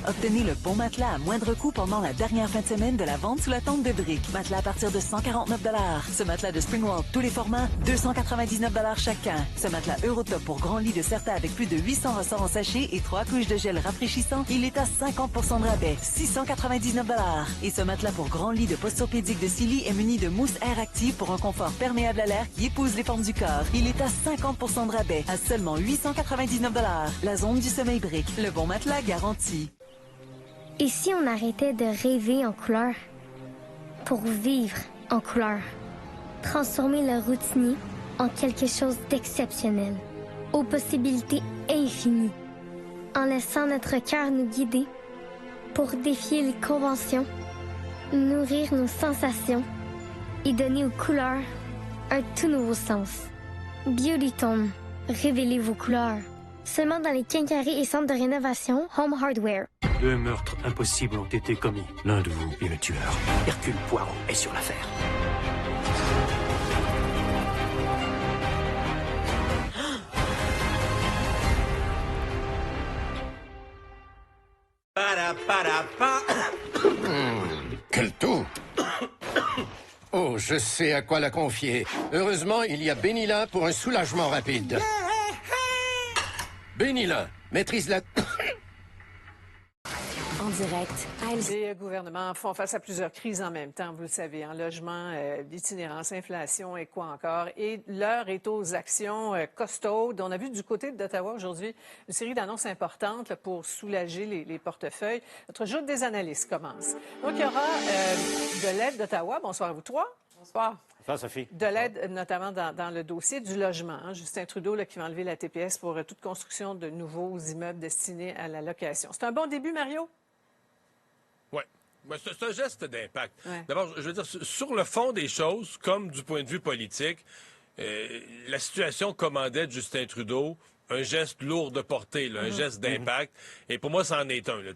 Obtenez le bon matelas à moindre coût pendant la dernière fin de semaine de la vente sous la tente de briques. Matelas à partir de 149 $. Ce matelas de Springwall, tous les formats, 299 $ chacun. Ce matelas Eurotop pour grand lit de Certa avec plus de 800 ressorts en sachet et 3 couches de gel rafraîchissant, il est à 50 % de rabais, 699 $. Et ce matelas pour grand lit de posturpédique de Silly est muni de mousse air active pour un confort perméable à l'air qui épouse les formes du corps. Il est à 50 % de rabais, à seulement 899 $. La zone du sommeil brique, le bon matelas garanti. Et si on arrêtait de rêver en couleur pour vivre en couleur? Transformer le routinier en quelque chose d'exceptionnel, aux possibilités infinies, en laissant notre cœur nous guider pour défier les conventions, nourrir nos sensations et donner aux couleurs un tout nouveau sens. Beautytone, révélez vos couleurs. Seulement dans les quincailleries et centres de rénovation Home Hardware. 2 meurtres impossibles ont été commis. L'un de vous est le tueur. Hercule Poirot est sur l'affaire. Quel tout! Oh, je sais à quoi la confier. Heureusement, il y a Benilin pour un soulagement rapide. Benilin, maîtrise la... En direct, Les gouvernements font face à plusieurs crises en même temps, vous le savez, en logement, l'itinérance, inflation et quoi encore. Et l'heure est aux actions costaudes. On a vu du côté d'Ottawa aujourd'hui une série d'annonces importantes là, pour soulager les portefeuilles. Notre joute des analystes commence. Donc, il y aura de l'aide d'Ottawa. Bonsoir à vous trois. Bonsoir. Bonsoir, Sophie. De l'aide, notamment dans le dossier du logement. Hein. Justin Trudeau là, qui va enlever la TPS pour toute construction de nouveaux immeubles destinés à la location. C'est un bon début, Mario? Oui. C'est un geste d'impact. Ouais. D'abord, je veux dire, sur le fond des choses, comme du point de vue politique, la situation commandait de Justin Trudeau un geste lourd de portée, là, un geste d'impact. Et pour moi, c'en est un. Là,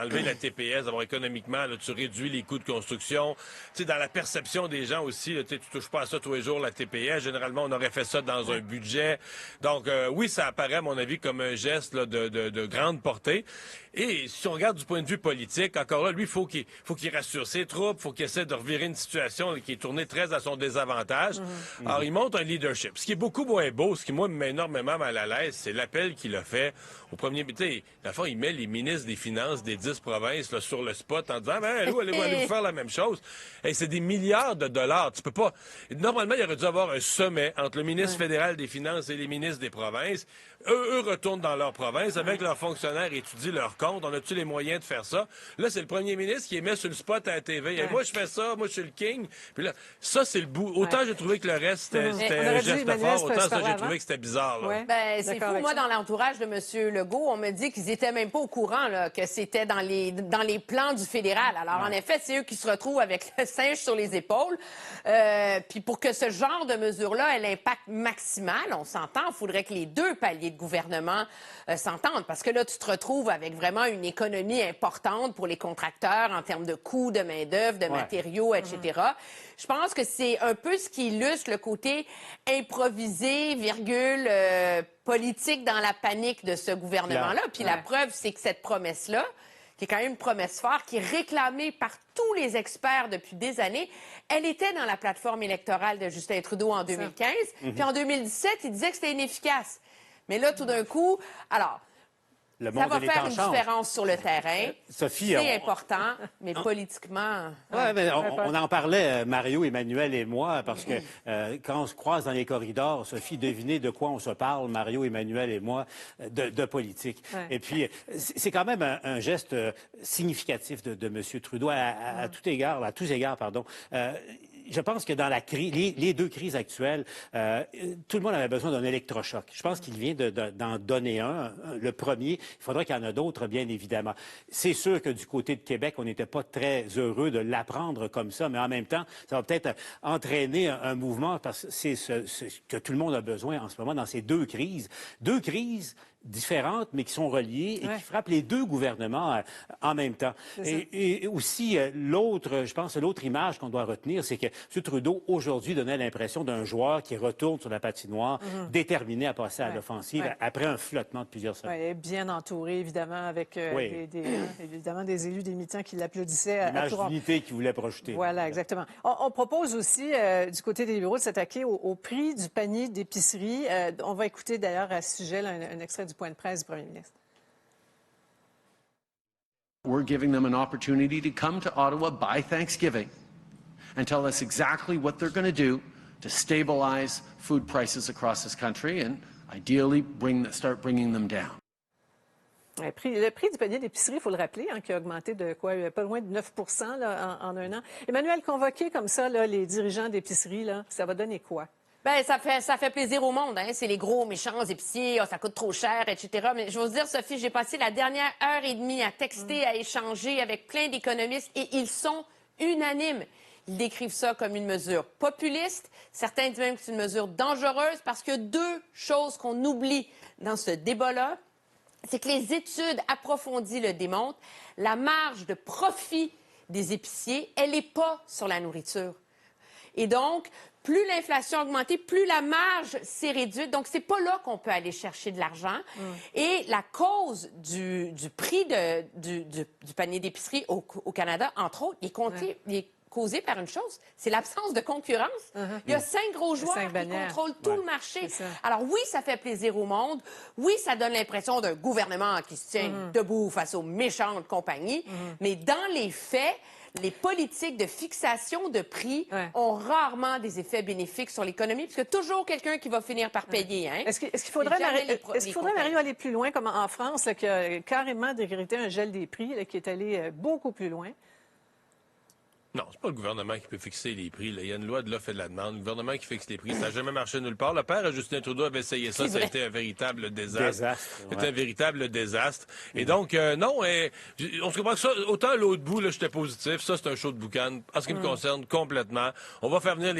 enlever la TPS, d'abord économiquement, là, tu réduis les coûts de construction. Dans la perception des gens aussi, là, tu touches pas à ça tous les jours, la TPS. Généralement, on aurait fait ça dans un budget. Donc, oui, ça apparaît, à mon avis, comme un geste là, de grande portée. Et si on regarde du point de vue politique, encore là, lui, faut qu'il rassure ses troupes, faut qu'il essaie de revirer une situation là, qui est tournée très à son désavantage. Alors, il montre un leadership. Ce qui est beaucoup moins beau, ce qui, moi, me met énormément mal à l'aise, c'est l'appel qu'il a fait au premier... Tu sais, à la fin, il met les ministres des Finances des 10 provinces là, sur le spot en disant « Ben, allez-vous faire la même chose? » Et c'est des milliards de dollars. Tu peux pas... Normalement, il aurait dû avoir un sommet entre le ministre fédéral des Finances et les ministres des provinces. Eux retournent dans leur province avec leurs fonctionnaires, étudient leurs comptes. On a-tu les moyens de faire ça? Là, c'est le premier ministre qui est mis sur le spot à la TV. Et moi, je fais ça, moi, je suis le king. Puis là, ça, c'est le bout. Autant j'ai trouvé que le reste, c'était un geste fort, autant ça, j'ai trouvé que c'était bizarre. Là. Ben, c'est fou. Moi, dans l'entourage de M. Legault, on me dit qu'ils étaient même pas au courant là, que c'était dans les plans du fédéral. Alors, en effet, c'est eux qui se retrouvent avec le singe sur les épaules. Puis pour que ce genre de mesure-là ait l'impact maximal, on s'entend, il faudrait que les deux paliers de gouvernement s'entendent. Parce que là, tu te retrouves avec vraiment une économie importante pour les contracteurs en termes de coûts de main-d'œuvre, de matériaux, etc. Je pense que c'est un peu ce qui illustre le côté improvisé, politique dans la panique de ce gouvernement-là. Puis la preuve, c'est que cette promesse-là, qui est quand même une promesse forte, qui est réclamée par tous les experts depuis des années, elle était dans la plateforme électorale de Justin Trudeau en 2015. Puis en 2017, il disait que c'était inefficace. Mais là, tout d'un coup, alors... Ça va faire une différence sur le terrain. Sophie, c'est important, mais politiquement... Oui, mais on en parlait, Mario, Emmanuel et moi, parce que quand on se croise dans les corridors, Sophie, devinez de quoi on se parle, Mario, Emmanuel et moi, de politique. Ouais. Et puis, c'est quand même un geste significatif de M. Trudeau à tous égards, pardon. Je pense que dans les deux crises actuelles, tout le monde avait besoin d'un électrochoc. Je pense qu'il vient d'en donner un. Le premier, il faudra qu'il y en ait d'autres, bien évidemment. C'est sûr que du côté de Québec, on n'était pas très heureux de l'apprendre comme ça, mais en même temps, ça va peut-être entraîner un mouvement parce que c'est ce que tout le monde a besoin en ce moment dans ces deux crises. Deux crises différentes, mais qui sont reliées et qui frappent les deux gouvernements en même temps. Et aussi, je pense que l'autre image qu'on doit retenir, c'est que M. Trudeau, aujourd'hui, donnait l'impression d'un joueur qui retourne sur la patinoire, déterminé à passer à l'offensive après un flottement de plusieurs semaines. Oui, bien entouré, évidemment, avec évidemment des élus, des militants qui l'applaudissaient. L'image d'unité qu'il voulait projeter. Voilà, exactement. On propose aussi, du côté des libéraux, de s'attaquer au prix du panier d'épicerie. On va écouter d'ailleurs à ce sujet là, un extrait du point de presse du premier ministre. We're giving them an opportunity to come to Ottawa by Thanksgiving and tell us exactly what they're going to do to stabilize food prices across this country and ideally start bringing them down. Le prix du panier d'épicerie, il faut le rappeler, qui a augmenté de quoi? Pas loin de 9 là, en un an. Emmanuel, convoquer comme ça là, les dirigeants d'épicerie, ça va donner quoi? Bien, ça fait plaisir au monde. Hein? C'est les gros méchants épiciers, ça coûte trop cher, etc. Mais je vais vous dire, Sophie, j'ai passé la dernière heure et demie à texter, à échanger avec plein d'économistes et ils sont unanimes. Ils décrivent ça comme une mesure populiste. Certains disent même que c'est une mesure dangereuse parce que deux choses qu'on oublie dans ce débat-là, c'est que les études approfondies le démontrent. La marge de profit des épiciers, elle n'est pas sur la nourriture. Et donc, plus l'inflation a augmenté, plus la marge s'est réduite. Donc, c'est pas là qu'on peut aller chercher de l'argent. Et la cause du prix du panier d'épicerie au Canada, entre autres, est causé par une chose, c'est l'absence de concurrence. Il y a 5 gros joueurs qui contrôlent tout le marché. Alors oui, ça fait plaisir au monde. Oui, ça donne l'impression d'un gouvernement qui se tient debout face aux méchantes compagnies. Mais dans les faits, les politiques de fixation de prix ont rarement des effets bénéfiques sur l'économie, parce qu'il y a toujours quelqu'un qui va finir par payer. Hein? Est-ce qu'il faudrait, Mario, aller plus loin, comme en France, là, qui a carrément décrété un gel des prix, là, qui est allé beaucoup plus loin? Non, c'est pas le gouvernement qui peut fixer les prix. Là. Il y a une loi de l'offre et de la demande. Le gouvernement qui fixe les prix, ça n'a jamais marché nulle part. Le père de Justin Trudeau avait essayé ça. Ça a été un véritable désastre. C'était un véritable désastre. Et donc, non, on se comprend que ça, autant l'autre bout, là, j'étais positif. Ça, c'est un show de boucan. En ce qui me concerne, complètement. On va faire venir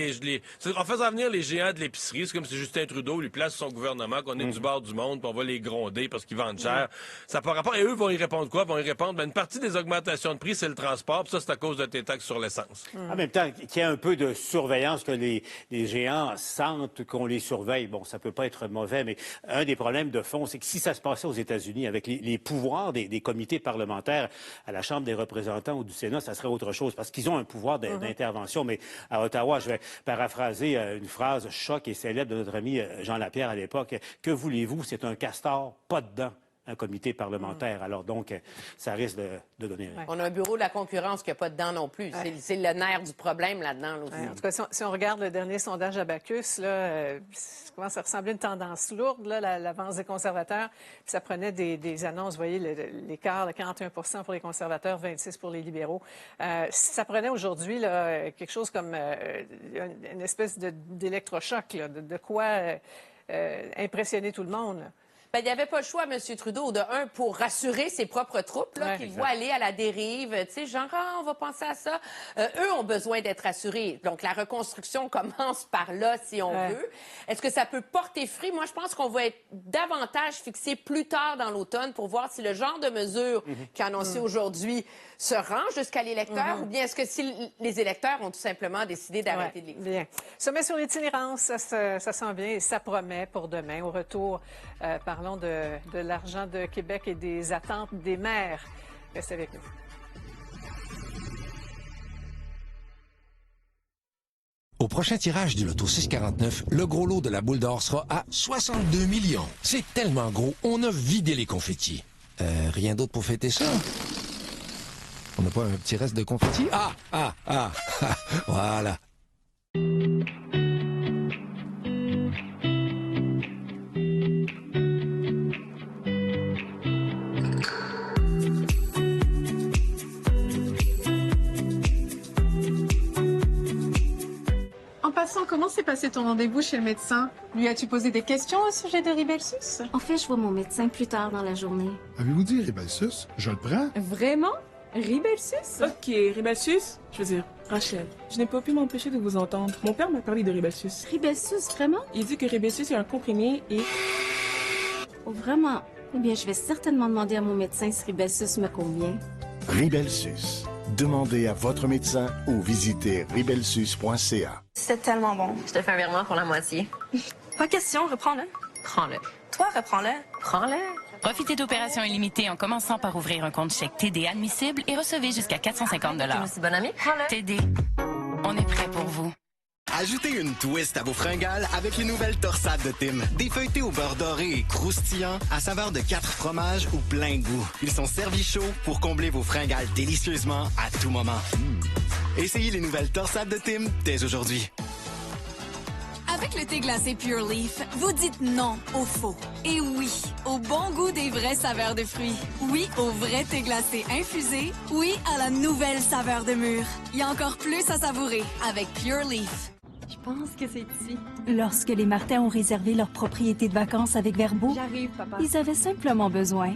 en faisant venir les géants de l'épicerie, c'est comme si Justin Trudeau lui place son gouvernement, qu'on est du bord du monde, puis on va les gronder parce qu'ils vendent cher. Ça n'a pas rapport. Et eux vont y répondre quoi? Vont y répondre, une partie des augmentations de prix, c'est le transport, puis ça, c'est à cause de tes taxes sur l'essence. En même temps, qu'il y ait un peu de surveillance, que les géants sentent qu'on les surveille. Bon, ça peut pas être mauvais, mais un des problèmes de fond, c'est que si ça se passait aux États-Unis avec les pouvoirs des comités parlementaires à la Chambre des représentants ou du Sénat, ça serait autre chose, parce qu'ils ont un pouvoir d'intervention. Mais à Ottawa, je vais paraphraser une phrase choc et célèbre de notre ami Jean Lapierre à l'époque. Que voulez-vous? C'est un castor, pas dedans. Un comité parlementaire. Alors donc, ça risque de donner... On a un bureau de la concurrence qui n'a pas dedans non plus. C'est le nerf du problème là-dedans. En tout cas, si on regarde le dernier sondage Abacus, là, ça commence à ressembler à une tendance lourde, là, l'avance des conservateurs. Puis ça prenait des annonces, vous voyez, l'écart, 41 pour les conservateurs, 26 pour les libéraux. Ça prenait aujourd'hui quelque chose comme une espèce d'électrochoc, de quoi impressionner tout le monde. Là. Ben, il n'y avait pas le choix, M. Trudeau, pour rassurer ses propres troupes, qu'il voit aller à la dérive. Tu sais, genre, on va penser à ça. Eux ont besoin d'être rassurés. Donc, la reconstruction commence par là, si on veut. Est-ce que ça peut porter fruit? Moi, je pense qu'on va être davantage fixé plus tard dans l'automne pour voir si le genre de mesure qui est annoncé aujourd'hui se rend jusqu'à l'électeur ou bien est-ce que si les électeurs ont tout simplement décidé d'arrêter de les... Bien. Sommet sur l'itinérance, ça sent bien et ça promet pour demain. Au retour, parlons de l'argent de Québec et des attentes des maires. Restez avec nous. Au prochain tirage du Loto 649, le gros lot de la boule d'or sera à 62 millions. C'est tellement gros, on a vidé les confettis. Rien d'autre pour fêter ça? On n'a pas un petit reste de confettis? Voilà. En passant, comment s'est passé ton rendez-vous chez le médecin? Lui as-tu posé des questions au sujet de Ribelsus? En fait, je vois mon médecin plus tard dans la journée. Avez-vous dit Ribelsus? Je le prends. Vraiment? Ribelsus? Ok, Ribelsus, je veux dire, Rachel, je n'ai pas pu m'empêcher de vous entendre. Mon père m'a parlé de Ribelsus. Ribelsus, vraiment? Il dit que Ribelsus est un comprimé et... Oh, vraiment? Eh bien, je vais certainement demander à mon médecin si Ribelsus me convient. Ribelsus. Demandez à votre médecin ou visitez ribelsus.ca. C'est tellement bon. Je te fais un virement pour la moitié. Pas question, reprends-le. Prends-le. Toi, reprends-le. Prends-le. Profitez d'opérations illimitées en commençant par ouvrir un compte chèque TD admissible et recevez jusqu'à 450 $. T'es aussi bonne amie? Prends-le. TD. On est prêt pour vous. Ajoutez une twist à vos fringales avec les nouvelles torsades de Tim. Des feuilletés au beurre doré et croustillant, à saveur de 4 fromages ou plein goût. Ils sont servis chauds pour combler vos fringales délicieusement à tout moment. Essayez les nouvelles torsades de Tim dès aujourd'hui. Avec le thé glacé Pure Leaf, vous dites non au faux. Et oui, au bon goût des vraies saveurs de fruits. Oui, au vrai thé glacé infusé. Oui, à la nouvelle saveur de mûre. Il y a encore plus à savourer avec Pure Leaf. Je pense que c'est ici. Lorsque les Martins ont réservé leur propriété de vacances avec Verbeau, j'arrive, papa. Ils avaient simplement besoin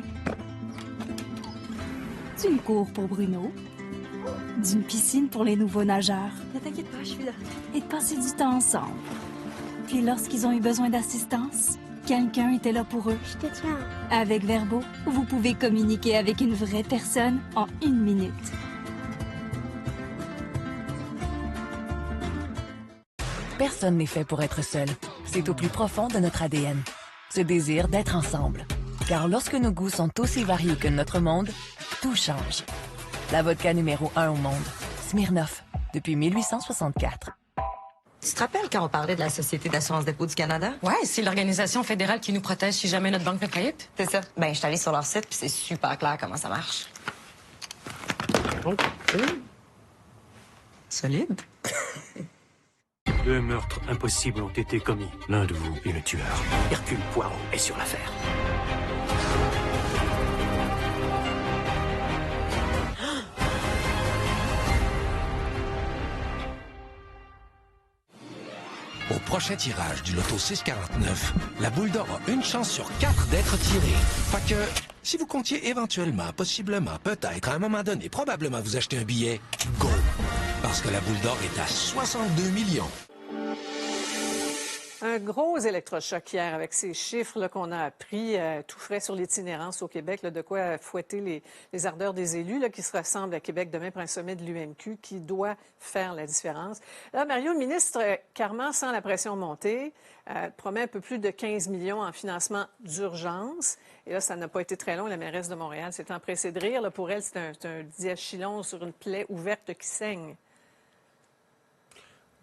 d'une cour pour Bruno, d'une piscine pour les nouveaux nageurs. Ne t'inquiète pas, je suis là. Et de passer du temps ensemble. Puis lorsqu'ils ont eu besoin d'assistance, quelqu'un était là pour eux. Je te tiens. Avec Verbeau, vous pouvez communiquer avec une vraie personne en 1 minute. personne n'est fait pour être seul. C'est au plus profond de notre ADN. Ce désir d'être ensemble. Car lorsque nos goûts sont aussi variés que notre monde, tout change. La vodka numéro 1 au monde. Smirnoff, depuis 1864. Tu te rappelles quand on parlait de la Société d'assurance dépôt du Canada? Ouais, c'est l'organisation fédérale qui nous protège si jamais notre banque fait faillite. C'est ça. Ben, je suis allée sur leur site, puis c'est super clair comment ça marche. Solide. 2 meurtres impossibles ont été commis. L'un de vous est le tueur. Hercule Poirot est sur l'affaire. Au prochain tirage du loto 649, la boule d'or a une chance sur 4 d'être tirée. Fait que, si vous comptiez éventuellement, possiblement, peut-être, à un moment donné, probablement vous acheter un billet, go! Parce que la boule d'or est à 62 millions. Un gros électrochoc hier avec ces chiffres là, qu'on a appris tout frais sur l'itinérance au Québec, là, de quoi fouetter les ardeurs des élus là, qui se rassemblent à Québec demain pour un sommet de l'UMQ qui doit faire la différence. Là, Mario, le ministre Carman sent la pression monter, promet un peu plus de 15 millions en financement d'urgence. Et là, ça n'a pas été très long. La mairesse de Montréal s'est empressée de rire. Là, pour elle, c'est un diachylon sur une plaie ouverte qui saigne.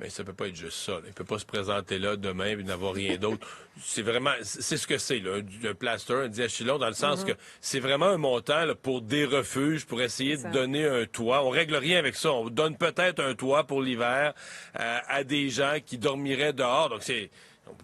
Mais ça peut pas être juste ça. Là. Il peut pas se présenter là demain et n'avoir rien d'autre. C'est vraiment, c'est ce que c'est, là, un plaster, un diachylon, dans le sens que c'est vraiment un montant là, pour des refuges, pour essayer de donner un toit. On règle rien avec ça. On donne peut-être un toit pour l'hiver à des gens qui dormiraient dehors. Donc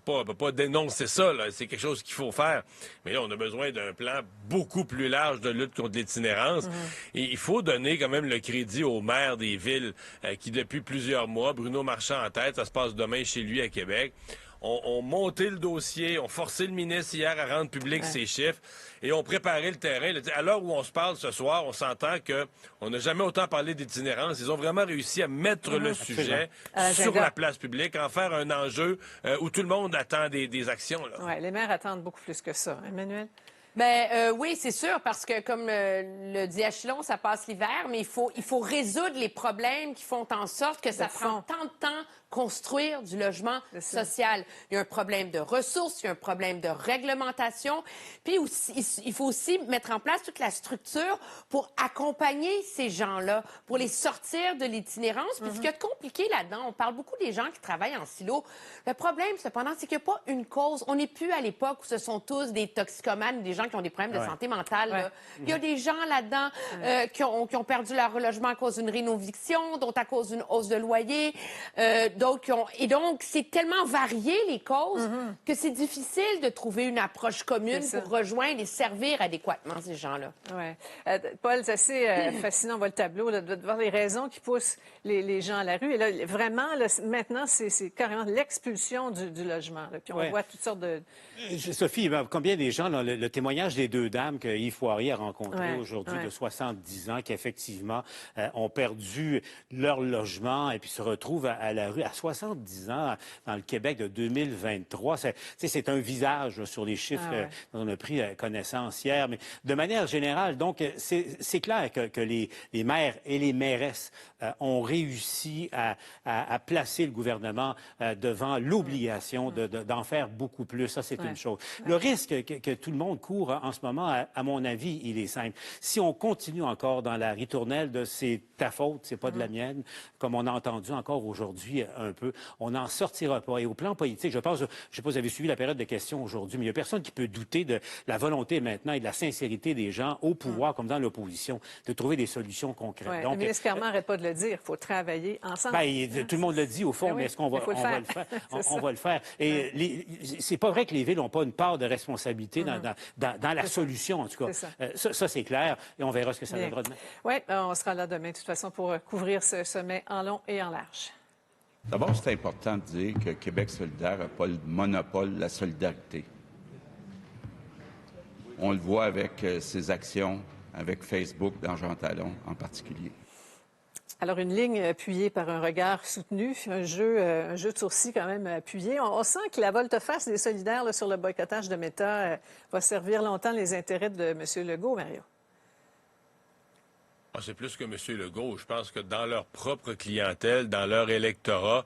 on peut pas dénoncer ça, là. C'est quelque chose qu'il faut faire. Mais là, on a besoin d'un plan beaucoup plus large de lutte contre l'itinérance. Et il faut donner quand même le crédit aux maires des villes qui, depuis plusieurs mois, Bruno Marchand en tête, ça se passe demain chez lui à Québec, ont monté le dossier, ont forcé le ministre hier à rendre public ses chiffres et ont préparé le terrain. À l'heure où on se parle ce soir, on s'entend qu'on n'a jamais autant parlé d'itinérance. Ils ont vraiment réussi à mettre le sujet sur la place publique, en faire un enjeu où tout le monde attend des actions. Oui, les maires attendent beaucoup plus que ça. Emmanuel? Ben oui, c'est sûr, parce que comme le diachylon, ça passe l'hiver, mais il faut résoudre les problèmes qui font en sorte que ça prend tant de temps construire du logement social. Il y a un problème de ressources, il y a un problème de réglementation. Puis aussi, il faut aussi mettre en place toute la structure pour accompagner ces gens-là, pour les sortir de l'itinérance. Puis ce qui est compliqué là-dedans, on parle beaucoup des gens qui travaillent en silo. Le problème, cependant, c'est qu'il n'y a pas une cause. On n'est plus à l'époque où ce sont tous des toxicomanes, des gens qui ont des problèmes de santé mentale. Là. Il y a des gens là-dedans qui ont perdu leur logement à cause d'une rénoviction, d'autres à cause d'une hausse de loyer, Et donc, c'est tellement varié, les causes, que c'est difficile de trouver une approche commune pour rejoindre et servir adéquatement ces gens-là. Oui. Paul, c'est assez fascinant, on voit le tableau, là, de voir les raisons qui poussent les gens à la rue. Et là, vraiment, là, maintenant, c'est carrément l'expulsion du logement. Là. Puis on voit toutes sortes de... Sophie, combien des gens, là, le témoignage des deux dames que Yves Poirier a rencontrées aujourd'hui de 70 ans, qui effectivement ont perdu leur logement et puis se retrouvent à la rue à 70 ans dans le Québec de 2023. C'est un visage là, sur les chiffres dont on a pris connaissance hier. Mais de manière générale, donc, c'est clair que les maires et les mairesses ont réussi à placer le gouvernement devant l'obligation d'en faire beaucoup plus. Ça, c'est une chose. Le risque que tout le monde court en ce moment, à mon avis, il est simple. Si on continue encore dans la ritournelle de c'est ta faute, c'est pas de la mienne, comme on a entendu encore aujourd'hui un peu, on n'en sortira pas. Et au plan politique, je pense, je ne sais pas si vous avez suivi la période de questions aujourd'hui, mais il n'y a personne qui peut douter de la volonté maintenant et de la sincérité des gens au pouvoir comme dans l'opposition de trouver des solutions concrètes. Donc, le ministre Carman n'arrête pas de le dire. Il faut travailler ensemble. Tout le monde le dit au fond, mais est-ce qu'on va le faire? On va le faire. Et c'est pas vrai que les villes n'ont pas une part de responsabilité dans la solution, en tout cas. Ça, c'est clair. Et on verra ce que ça donnera demain. Oui, on sera là demain, de toute façon, pour couvrir ce sommet en long et en large. D'abord, c'est important de dire que Québec solidaire n'a pas le monopole de la solidarité. On le voit avec ses actions, avec Facebook dans Jean Talon en particulier. Alors, une ligne appuyée par un regard soutenu, un jeu de sourcils quand même appuyé. On sent que la volte-face des solidaires là, sur le boycottage de Meta va servir longtemps les intérêts de M. Legault, Mario. C'est plus que M. Legault. Je pense que dans leur propre clientèle, dans leur électorat,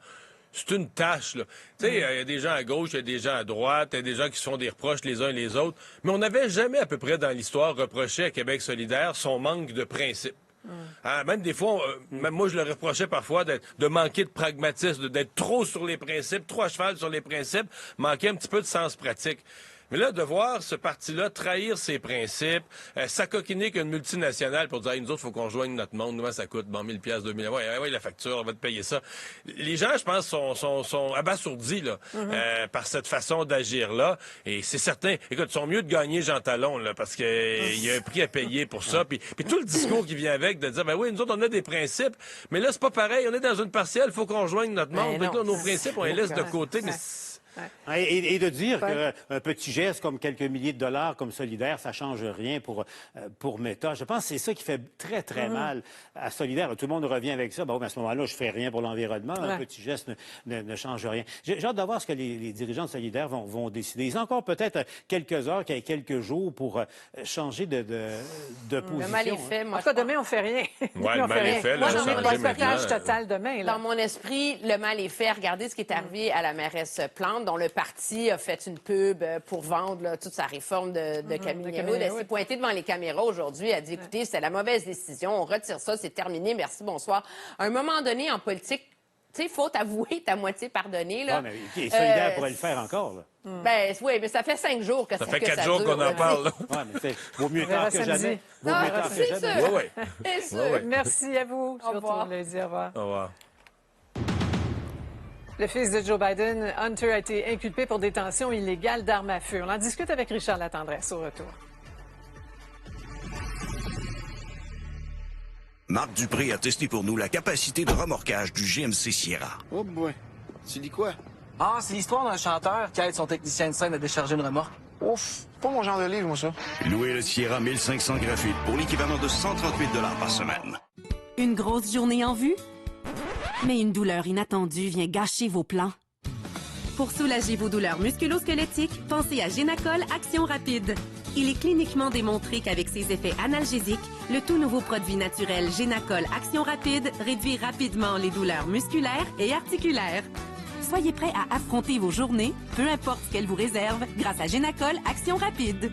c'est une tâche, là. Tu sais, il y a des gens à gauche, il y a des gens à droite, il y a des gens qui se font des reproches les uns les autres. Mais on n'avait jamais, à peu près dans l'histoire, reproché à Québec solidaire son manque de principe. Même des fois, même moi, je le reprochais parfois de manquer de pragmatisme, d'être trop sur les principes, trop à cheval sur les principes, manquer un petit peu de sens pratique. Mais là, de voir ce parti-là trahir ses principes, s'acoquiner qu'une multinationale pour dire hey, nous autres, il faut qu'on rejoigne notre monde, nous, ça coûte 1000 $, 2000 $. Ouais, la facture, on va te payer ça. Les gens, je pense, sont abasourdis là, par cette façon d'agir-là. Et c'est certain. Écoute, ils sont mieux de gagner Jean Talon, là, parce qu'il y a un prix à payer pour ça. Puis tout le discours qui vient avec, de dire, ben oui, nous autres, on a des principes, mais là, c'est pas pareil. On est dans une partielle, il faut qu'on rejoigne notre monde. Là, nos principes, on les laisse de côté. Mais et de dire qu'un petit geste comme quelques milliers de dollars comme Solidaire, ça change rien pour Meta. Je pense que c'est ça qui fait très, très mal à Solidaire. Tout le monde revient avec ça. Bon, mais à ce moment-là, je fais rien pour l'environnement. Un petit geste ne change rien. J'ai hâte de voir ce que les dirigeants de Solidaire vont décider. Ils ont encore peut-être quelques heures, quelques jours pour changer de position. Le mal est fait. En tout cas, demain, on fait rien. Ouais, le mal est fait. Moi, j'en ai le boycottage total demain. Dans mon esprit, le mal est fait. Regardez ce qui est arrivé à la mairesse Plante, dont le parti a fait une pub pour vendre là, toute sa réforme de Camille Néraud. Elle s'est pointée devant les caméras aujourd'hui. Elle a dit, écoutez, c'était la mauvaise décision. On retire ça, c'est terminé. Merci, bonsoir. À un moment donné, en politique, tu sais, il faut t'avouer ta moitié pardonnée. Là. Ouais, mais Solidaire pourrait le faire encore, là. Ben oui, mais ça fait 5 jours que ça fait 4 jours qu'on en parle. Là. Ouais, mais vaut mieux tard que jamais. Vaut mieux tard que jamais. C'est sûr. Merci à vous. Au revoir. Lundi. Au revoir. Au revoir. Le fils de Joe Biden, Hunter, a été inculpé pour détention illégale d'armes à feu. On en discute avec Richard Latendresse au retour. Marc Dupré a testé pour nous la capacité de remorquage du GMC Sierra. Oh boy. Tu dis quoi? Ah, c'est l'histoire d'un chanteur qui aide son technicien de scène à décharger une remorque. Ouf, pas mon genre de livre, moi, ça. Louez le Sierra 1500 graphite pour l'équivalent de 138 $ par semaine. Une grosse journée en vue? Mais une douleur inattendue vient gâcher vos plans. Pour soulager vos douleurs musculo-squelettiques, pensez à Génacol Action Rapide. Il est cliniquement démontré qu'avec ses effets analgésiques, le tout nouveau produit naturel Génacol Action Rapide réduit rapidement les douleurs musculaires et articulaires. Soyez prêts à affronter vos journées, peu importe ce qu'elles vous réservent, grâce à Génacol Action Rapide.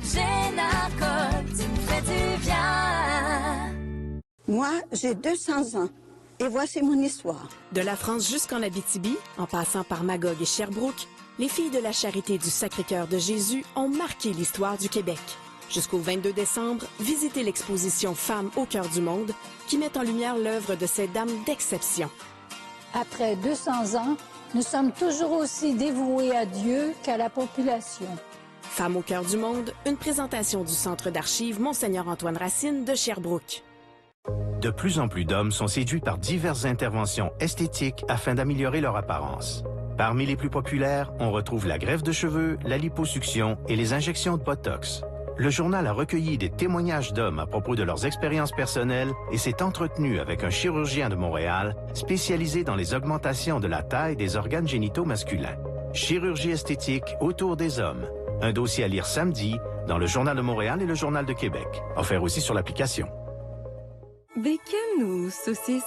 Génacol, tu me fais du bien. Moi, j'ai 200 ans. Et voici mon histoire. De la France jusqu'en Abitibi, en passant par Magog et Sherbrooke, les filles de la Charité du Sacré-Cœur de Jésus ont marqué l'histoire du Québec. Jusqu'au 22 décembre, visitez l'exposition Femmes au cœur du monde qui met en lumière l'œuvre de ces dames d'exception. Après 200 ans, nous sommes toujours aussi dévoués à Dieu qu'à la population. Femmes au cœur du monde, une présentation du Centre d'archives Monseigneur Antoine Racine de Sherbrooke. De plus en plus d'hommes sont séduits par diverses interventions esthétiques afin d'améliorer leur apparence. Parmi les plus populaires, on retrouve la greffe de cheveux, la liposuction et les injections de Botox. Le journal a recueilli des témoignages d'hommes à propos de leurs expériences personnelles et s'est entretenu avec un chirurgien de Montréal spécialisé dans les augmentations de la taille des organes génitaux masculins. Chirurgie esthétique autour des hommes. Un dossier à lire samedi dans le Journal de Montréal et le Journal de Québec. Offert aussi sur l'application. Bacon ou saucisse?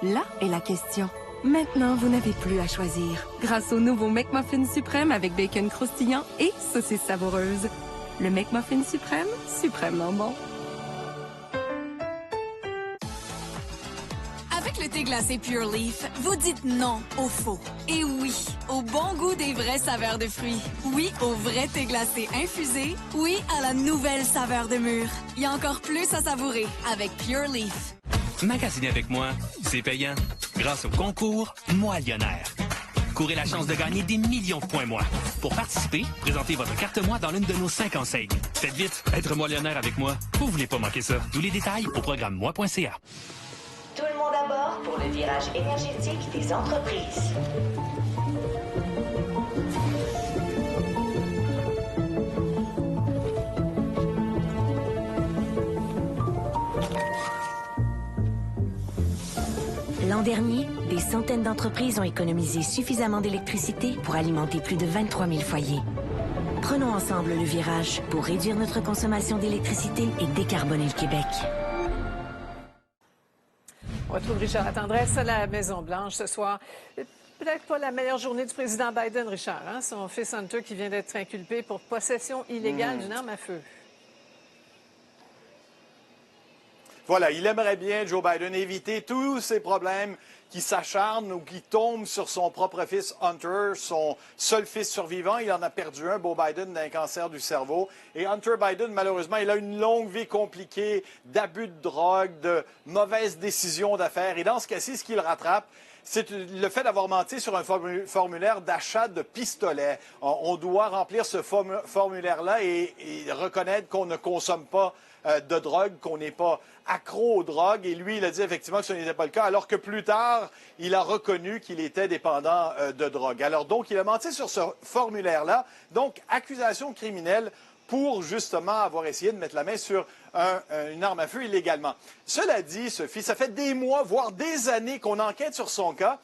Là est la question. Maintenant, vous n'avez plus à choisir. Grâce au nouveau McMuffin suprême avec bacon croustillant et saucisse savoureuse. Le McMuffin suprême, suprêmement bon. Avec le thé glacé Pure Leaf, vous dites non au faux. Et oui, au bon goût des vraies saveurs de fruits. Oui, au vrai thé glacé infusé. Oui, à la nouvelle saveur de mûre. Il y a encore plus à savourer avec Pure Leaf. Magasiner avec moi, c'est payant. Grâce au concours Moi Millionnaire. Courez la chance de gagner des millions de points moi. Pour participer, présentez votre carte moi dans l'une de nos 5 enseignes. Faites vite, être millionnaire avec moi. Vous voulez pas manquer ça. Tous les détails au programme moi.ca. Tout le monde à bord pour le virage énergétique des entreprises. L'an dernier, des centaines d'entreprises ont économisé suffisamment d'électricité pour alimenter plus de 23 000 foyers. Prenons ensemble le virage pour réduire notre consommation d'électricité et décarboner le Québec. On retrouve Richard Latendresse à la Maison-Blanche ce soir. peut-être pas la meilleure journée du président Biden, Richard. Hein? Son fils Hunter qui vient d'être inculpé pour possession illégale d'une arme à feu. Voilà, il aimerait bien, Joe Biden, éviter tous ces problèmes qui s'acharnent ou qui tombent sur son propre fils Hunter, son seul fils survivant. Il en a perdu un, Beau Biden, d'un cancer du cerveau. Et Hunter Biden, malheureusement, il a une longue vie compliquée d'abus de drogue, de mauvaises décisions d'affaires. Et dans ce cas-ci, ce qui le rattrape, c'est le fait d'avoir menti sur un formulaire d'achat de pistolets. On doit remplir ce formulaire-là et reconnaître qu'on ne consomme pas de drogue, qu'on n'est pas accro aux drogues. Et lui, il a dit effectivement que ce n'était pas le cas, alors que plus tard, il a reconnu qu'il était dépendant de drogue. Alors donc, il a menti sur ce formulaire-là. Donc, accusation criminelle pour justement avoir essayé de mettre la main sur une arme à feu illégalement. Cela dit, Sophie, ça fait des mois, voire des années qu'on enquête sur son cas.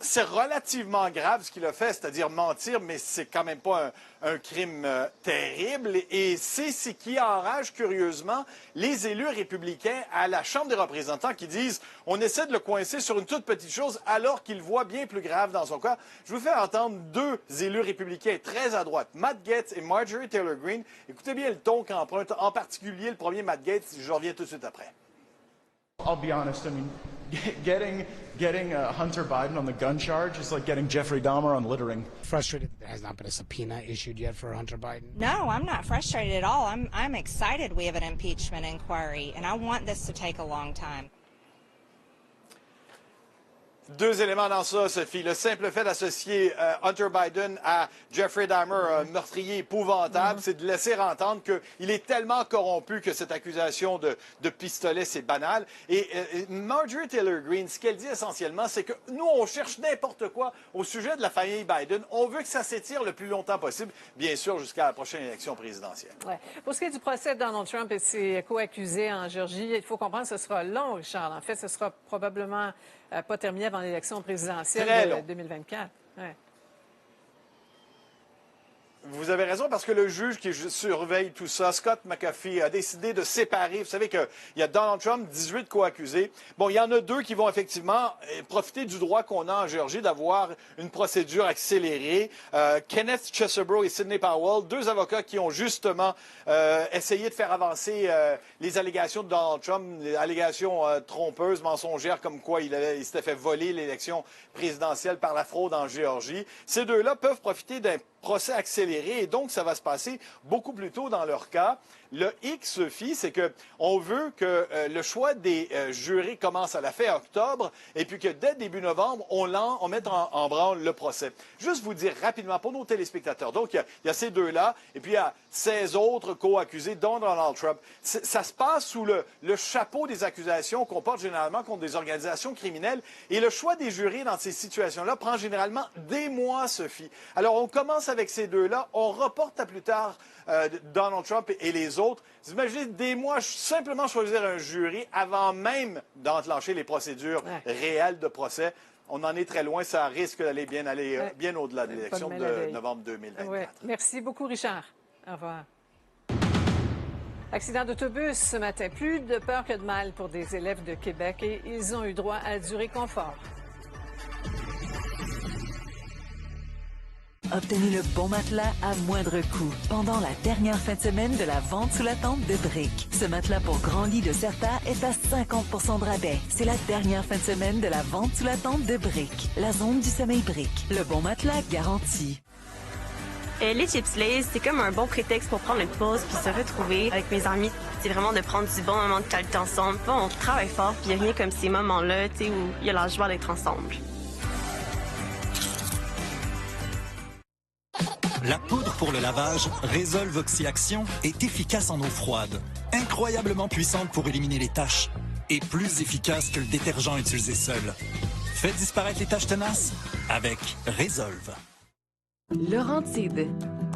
C'est relativement grave ce qu'il a fait, c'est-à-dire mentir, mais c'est quand même pas un crime terrible. Et c'est ce qui enrage curieusement les élus républicains à la Chambre des représentants qui disent on essaie de le coincer sur une toute petite chose alors qu'il voit bien plus grave dans son cas. Je vous fais entendre deux élus républicains très à droite, Matt Gaetz et Marjorie Taylor Greene. Écoutez bien le ton qu'emprunte en particulier le premier Matt Gaetz. Je reviens tout de suite après. I'll be honest, I mean, getting Hunter Biden on the gun charge is like getting Jeffrey Dahmer on littering. Frustrated that there has not been a subpoena issued yet for Hunter Biden? No, I'm not frustrated at all. I'm excited we have an impeachment inquiry, and I want this to take a long time. Deux éléments dans ça, Sophie. Le simple fait d'associer Hunter Biden à Jeffrey Dahmer, un meurtrier épouvantable, c'est de laisser entendre qu'il est tellement corrompu que cette accusation de pistolet, c'est banal. Et Marjorie Taylor Greene, ce qu'elle dit essentiellement, c'est que nous, on cherche n'importe quoi au sujet de la famille Biden. On veut que ça s'étire le plus longtemps possible, bien sûr, jusqu'à la prochaine élection présidentielle. Ouais. Pour ce qui est du procès de Donald Trump et ses co-accusés en Géorgie, il faut comprendre que ce sera long, Richard. En fait, ce sera probablement pas terminé avant l'élection présidentielle de 2024. Ouais. Vous avez raison, parce que le juge qui surveille tout ça, Scott McAfee, a décidé de séparer. Vous savez qu'il y a Donald Trump, 18 co-accusés. Bon, il y en a deux qui vont effectivement profiter du droit qu'on a en Géorgie d'avoir une procédure accélérée. Kenneth Chesebro et Sidney Powell, deux avocats qui ont justement essayé de faire avancer les allégations de Donald Trump, les allégations trompeuses, mensongères, comme quoi il s'était fait voler l'élection présidentielle par la fraude en Géorgie. Ces deux-là peuvent profiter d'un procès accéléré et donc ça va se passer beaucoup plus tôt dans leur cas. Le hic, Sophie, c'est qu'on veut que le choix des jurés commence à la fin octobre et puis que dès début novembre, on mette en branle le procès. Juste vous dire rapidement pour nos téléspectateurs, donc il y a ces deux-là et puis il y a 16 autres co-accusés, dont Donald Trump. Ça se passe sous le chapeau des accusations qu'on porte généralement contre des organisations criminelles et le choix des jurés dans ces situations-là prend généralement des mois, Sophie. Alors on commence avec ces deux-là, on reporte à plus tard Donald Trump et les autres. Vous imaginez des mois simplement choisir un jury avant même d'enclencher les procédures réelles de procès. On en est très loin. Ça risque d'aller bien au-delà de l'élection de novembre 2024. Ouais. Merci beaucoup, Richard. Au revoir. Accident d'autobus ce matin. Plus de peur que de mal pour des élèves de Québec et ils ont eu droit à du réconfort. Obtenez le bon matelas à moindre coût pendant la dernière fin de semaine de la vente sous la tente de Brick. Ce matelas pour grand lit de Certa est à 50% de rabais. C'est la dernière fin de semaine de la vente sous la tente de Brick. La zone du sommeil Brick. Le bon matelas garanti. Les chips Lay's, c'est comme un bon prétexte pour prendre une pause puis se retrouver avec mes amis. C'est vraiment de prendre du bon moment de qualité ensemble. Bon, on travaille fort puis il n'y a rien comme ces moments-là, tu sais, où il y a la joie d'être ensemble. La poudre pour le lavage Resolve Oxy-Action est efficace en eau froide, incroyablement puissante pour éliminer les taches et plus efficace que le détergent utilisé seul. Faites disparaître les taches tenaces avec Resolve. Laurentide,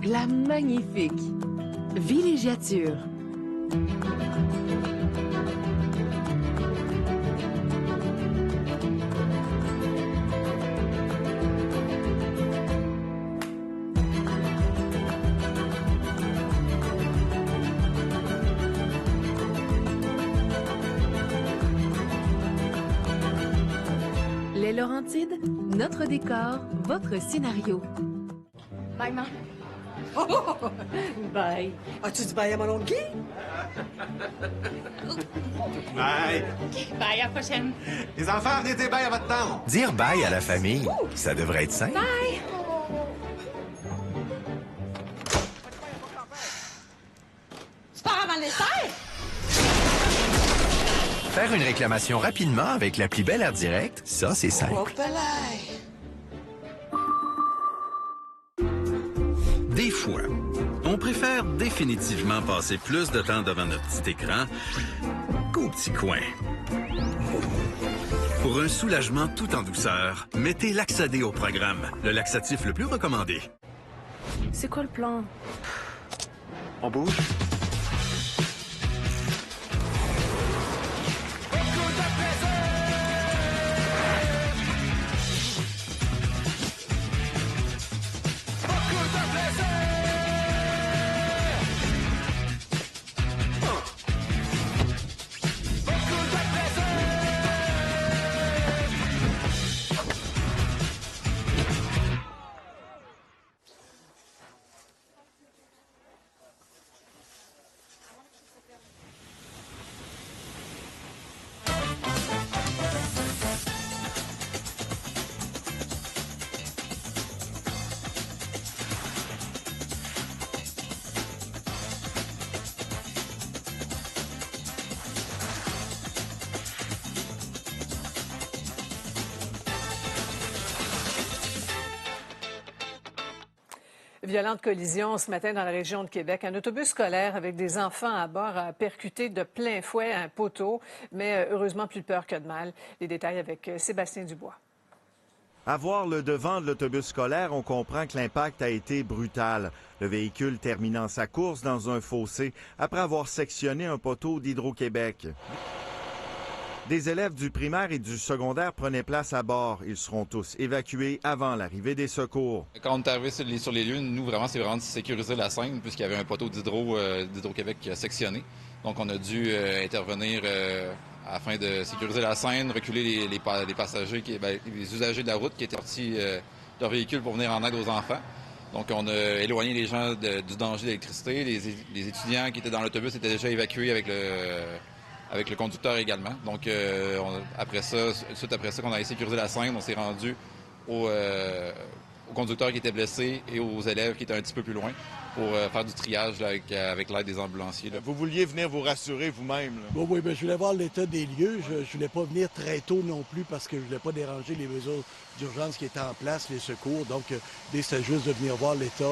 la magnifique villégiature. Les Laurentides, notre décor, votre scénario. Bye, maman. Bye. As-tu dit bye à mon oncle Guy? Bye. OK, bye, à la prochaine. Les enfants, venez dire bye à votre tante. Dire bye à la famille, ça devrait être simple. Bye. Tu pars avant le dessert? Faire une réclamation rapidement avec l'appli Bel Air Direct, ça, c'est simple. Des fois, on préfère définitivement passer plus de temps devant notre petit écran qu'au petit coin. Pour un soulagement tout en douceur, mettez Laxadé au programme, le laxatif le plus recommandé. C'est quoi le plan? On bouge? Violente collision ce matin dans la région de Québec. Un autobus scolaire avec des enfants à bord a percuté de plein fouet un poteau, mais heureusement plus de peur que de mal. Les détails avec Sébastien Dubois. À voir le devant de l'autobus scolaire, on comprend que l'impact a été brutal. Le véhicule terminant sa course dans un fossé après avoir sectionné un poteau d'Hydro-Québec. Des élèves du primaire et du secondaire prenaient place à bord. Ils seront tous évacués avant l'arrivée des secours. Quand on est arrivé sur les lieux, nous, c'est vraiment de sécuriser la scène puisqu'il y avait un poteau d'Hydro-Québec sectionné. Donc, on a dû intervenir afin de sécuriser la scène, reculer les passagers, les usagers de la route qui étaient sortis de leur véhicule pour venir en aide aux enfants. Donc, on a éloigné les gens du danger d'électricité. Les étudiants qui étaient dans l'autobus étaient déjà évacués avec le conducteur également. Donc, suite après ça, qu'on a sécurisé la scène, on s'est rendu au conducteur qui était blessé et aux élèves qui étaient un petit peu plus loin pour faire du triage là, avec l'aide des ambulanciers. Là. Vous vouliez venir vous rassurer vous-même? Oui, je voulais voir l'état des lieux. Je ne voulais pas venir très tôt non plus parce que je ne voulais pas déranger les mesures d'urgence qui étaient en place, les secours. Donc, c'est juste de venir voir l'état,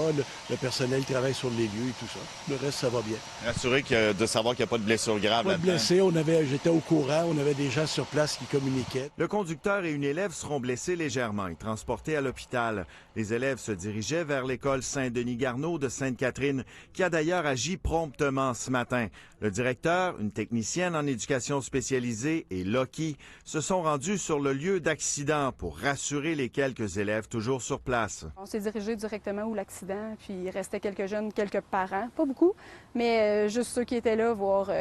le personnel travaille sur les lieux et tout ça. Le reste, ça va bien. Rassuré de savoir qu'il n'y a pas de blessures graves là-dedans. Pas de blessés, j'étais au courant, on avait des gens sur place qui communiquaient. Le conducteur et une élève seront blessés légèrement et transportés à l'hôpital. Les élèves se dirigeaient vers l'école Saint-Denis-Garneau de Sainte-Catherine, qui a d'ailleurs agi promptement ce matin. Le directeur, une technicienne en éducation spécialisée et Loki se sont rendus sur le lieu d'accident pour rassurer les quelques élèves toujours sur place. On s'est dirigé directement où l'accident, puis il restait quelques jeunes, quelques parents, pas beaucoup, mais juste ceux qui étaient là, voir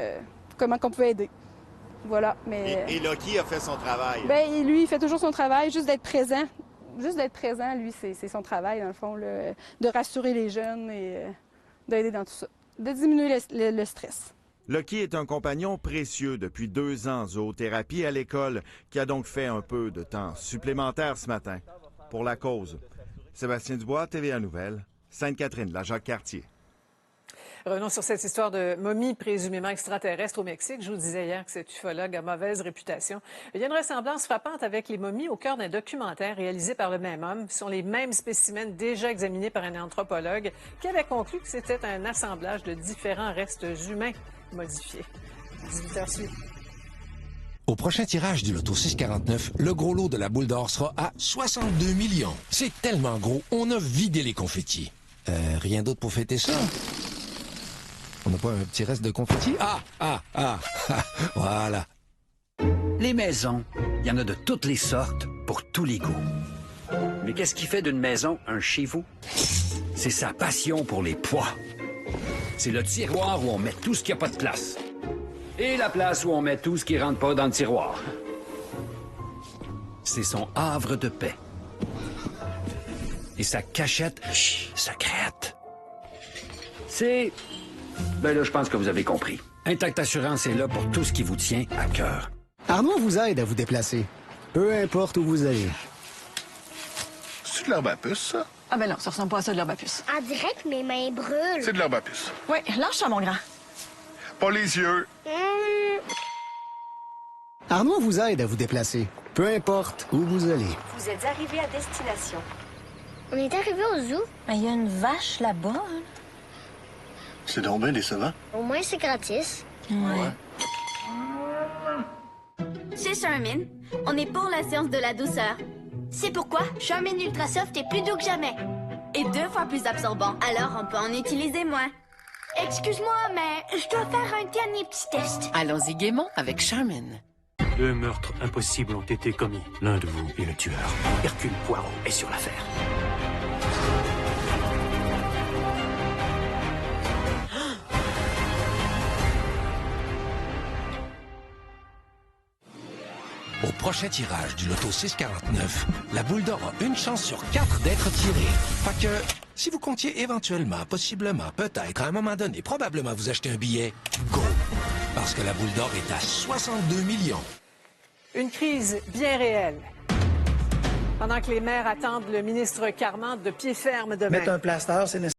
comment on pouvait aider. Voilà, mais... Et Loki a fait son travail? Bien, lui, il fait toujours son travail, juste d'être présent. Juste d'être présent, lui, c'est son travail, dans le fond, là, de rassurer les jeunes et d'aider dans tout ça, de diminuer le stress. Loki est un compagnon précieux depuis 2 ans, zoothérapie à l'école, qui a donc fait un peu de temps supplémentaire ce matin pour la cause. Sébastien Dubois, TVA Nouvelles, Sainte-Catherine, la Jacques-Cartier. Revenons sur cette histoire de momie présumément extraterrestre au Mexique. Je vous disais hier que cet ufologue a mauvaise réputation. Il y a une ressemblance frappante avec les momies au cœur d'un documentaire réalisé par le même homme. Ce sont les mêmes spécimens déjà examinés par un anthropologue qui avait conclu que c'était un assemblage de différents restes humains modifiés. 18h suite. Au prochain tirage du Loto 649, le gros lot de la boule d'or sera à 62 millions. C'est tellement gros, on a vidé les confettis. Rien d'autre pour fêter ça? On n'a pas un petit reste de confettis? Voilà. Les maisons, il y en a de toutes les sortes, pour tous les goûts. Mais qu'est-ce qui fait d'une maison un chez vous? C'est sa passion pour les poids. C'est le tiroir où on met tout ce qui n'a pas de place. Et la place où on met tout ce qui rentre pas dans le tiroir. c'est son havre de paix. Et sa cachette secrète. C'est... Ben là, je pense que vous avez compris. Intact Assurance est là pour tout ce qui vous tient à cœur. Arnaud vous aide à vous déplacer, peu importe où vous allez. C'est de l'herbe à puce, ça? Ah ben non, ça ressemble pas à ça de l'herbe à puce. On dirait que mes mains brûlent. C'est de l'herbe à puce. Oui, lâche ça, mon grand. Pas les yeux. Arnaud vous aide à vous déplacer, peu importe où vous allez. Vous êtes arrivé à destination. On est arrivé au zoo. Il y a une vache là-bas. Hein? C'est donc bien décevant. Au moins, c'est gratis. Ouais. Chez Charmin, on est pour la science de la douceur. C'est pourquoi Charmin Ultra Soft est plus doux que jamais. Et 2 fois plus absorbant, alors on peut en utiliser moins. Excuse-moi, mais je dois faire un dernier petit test. Allons-y gaiement avec Charmin. 2 meurtres impossibles ont été commis. L'un de vous est le tueur. Hercule Poirot est sur l'affaire. Au prochain tirage du loto 649, la boule d'or a une chance sur 4 d'être tirée. Fait que, si vous comptiez éventuellement, possiblement, peut-être, à un moment donné, probablement vous achetez un billet, go! Parce que la boule d'or est à 62 millions. Une crise bien réelle. Pendant que les maires attendent le ministre Carman de pied ferme demain. Mettre un plaster, c'est nécessaire.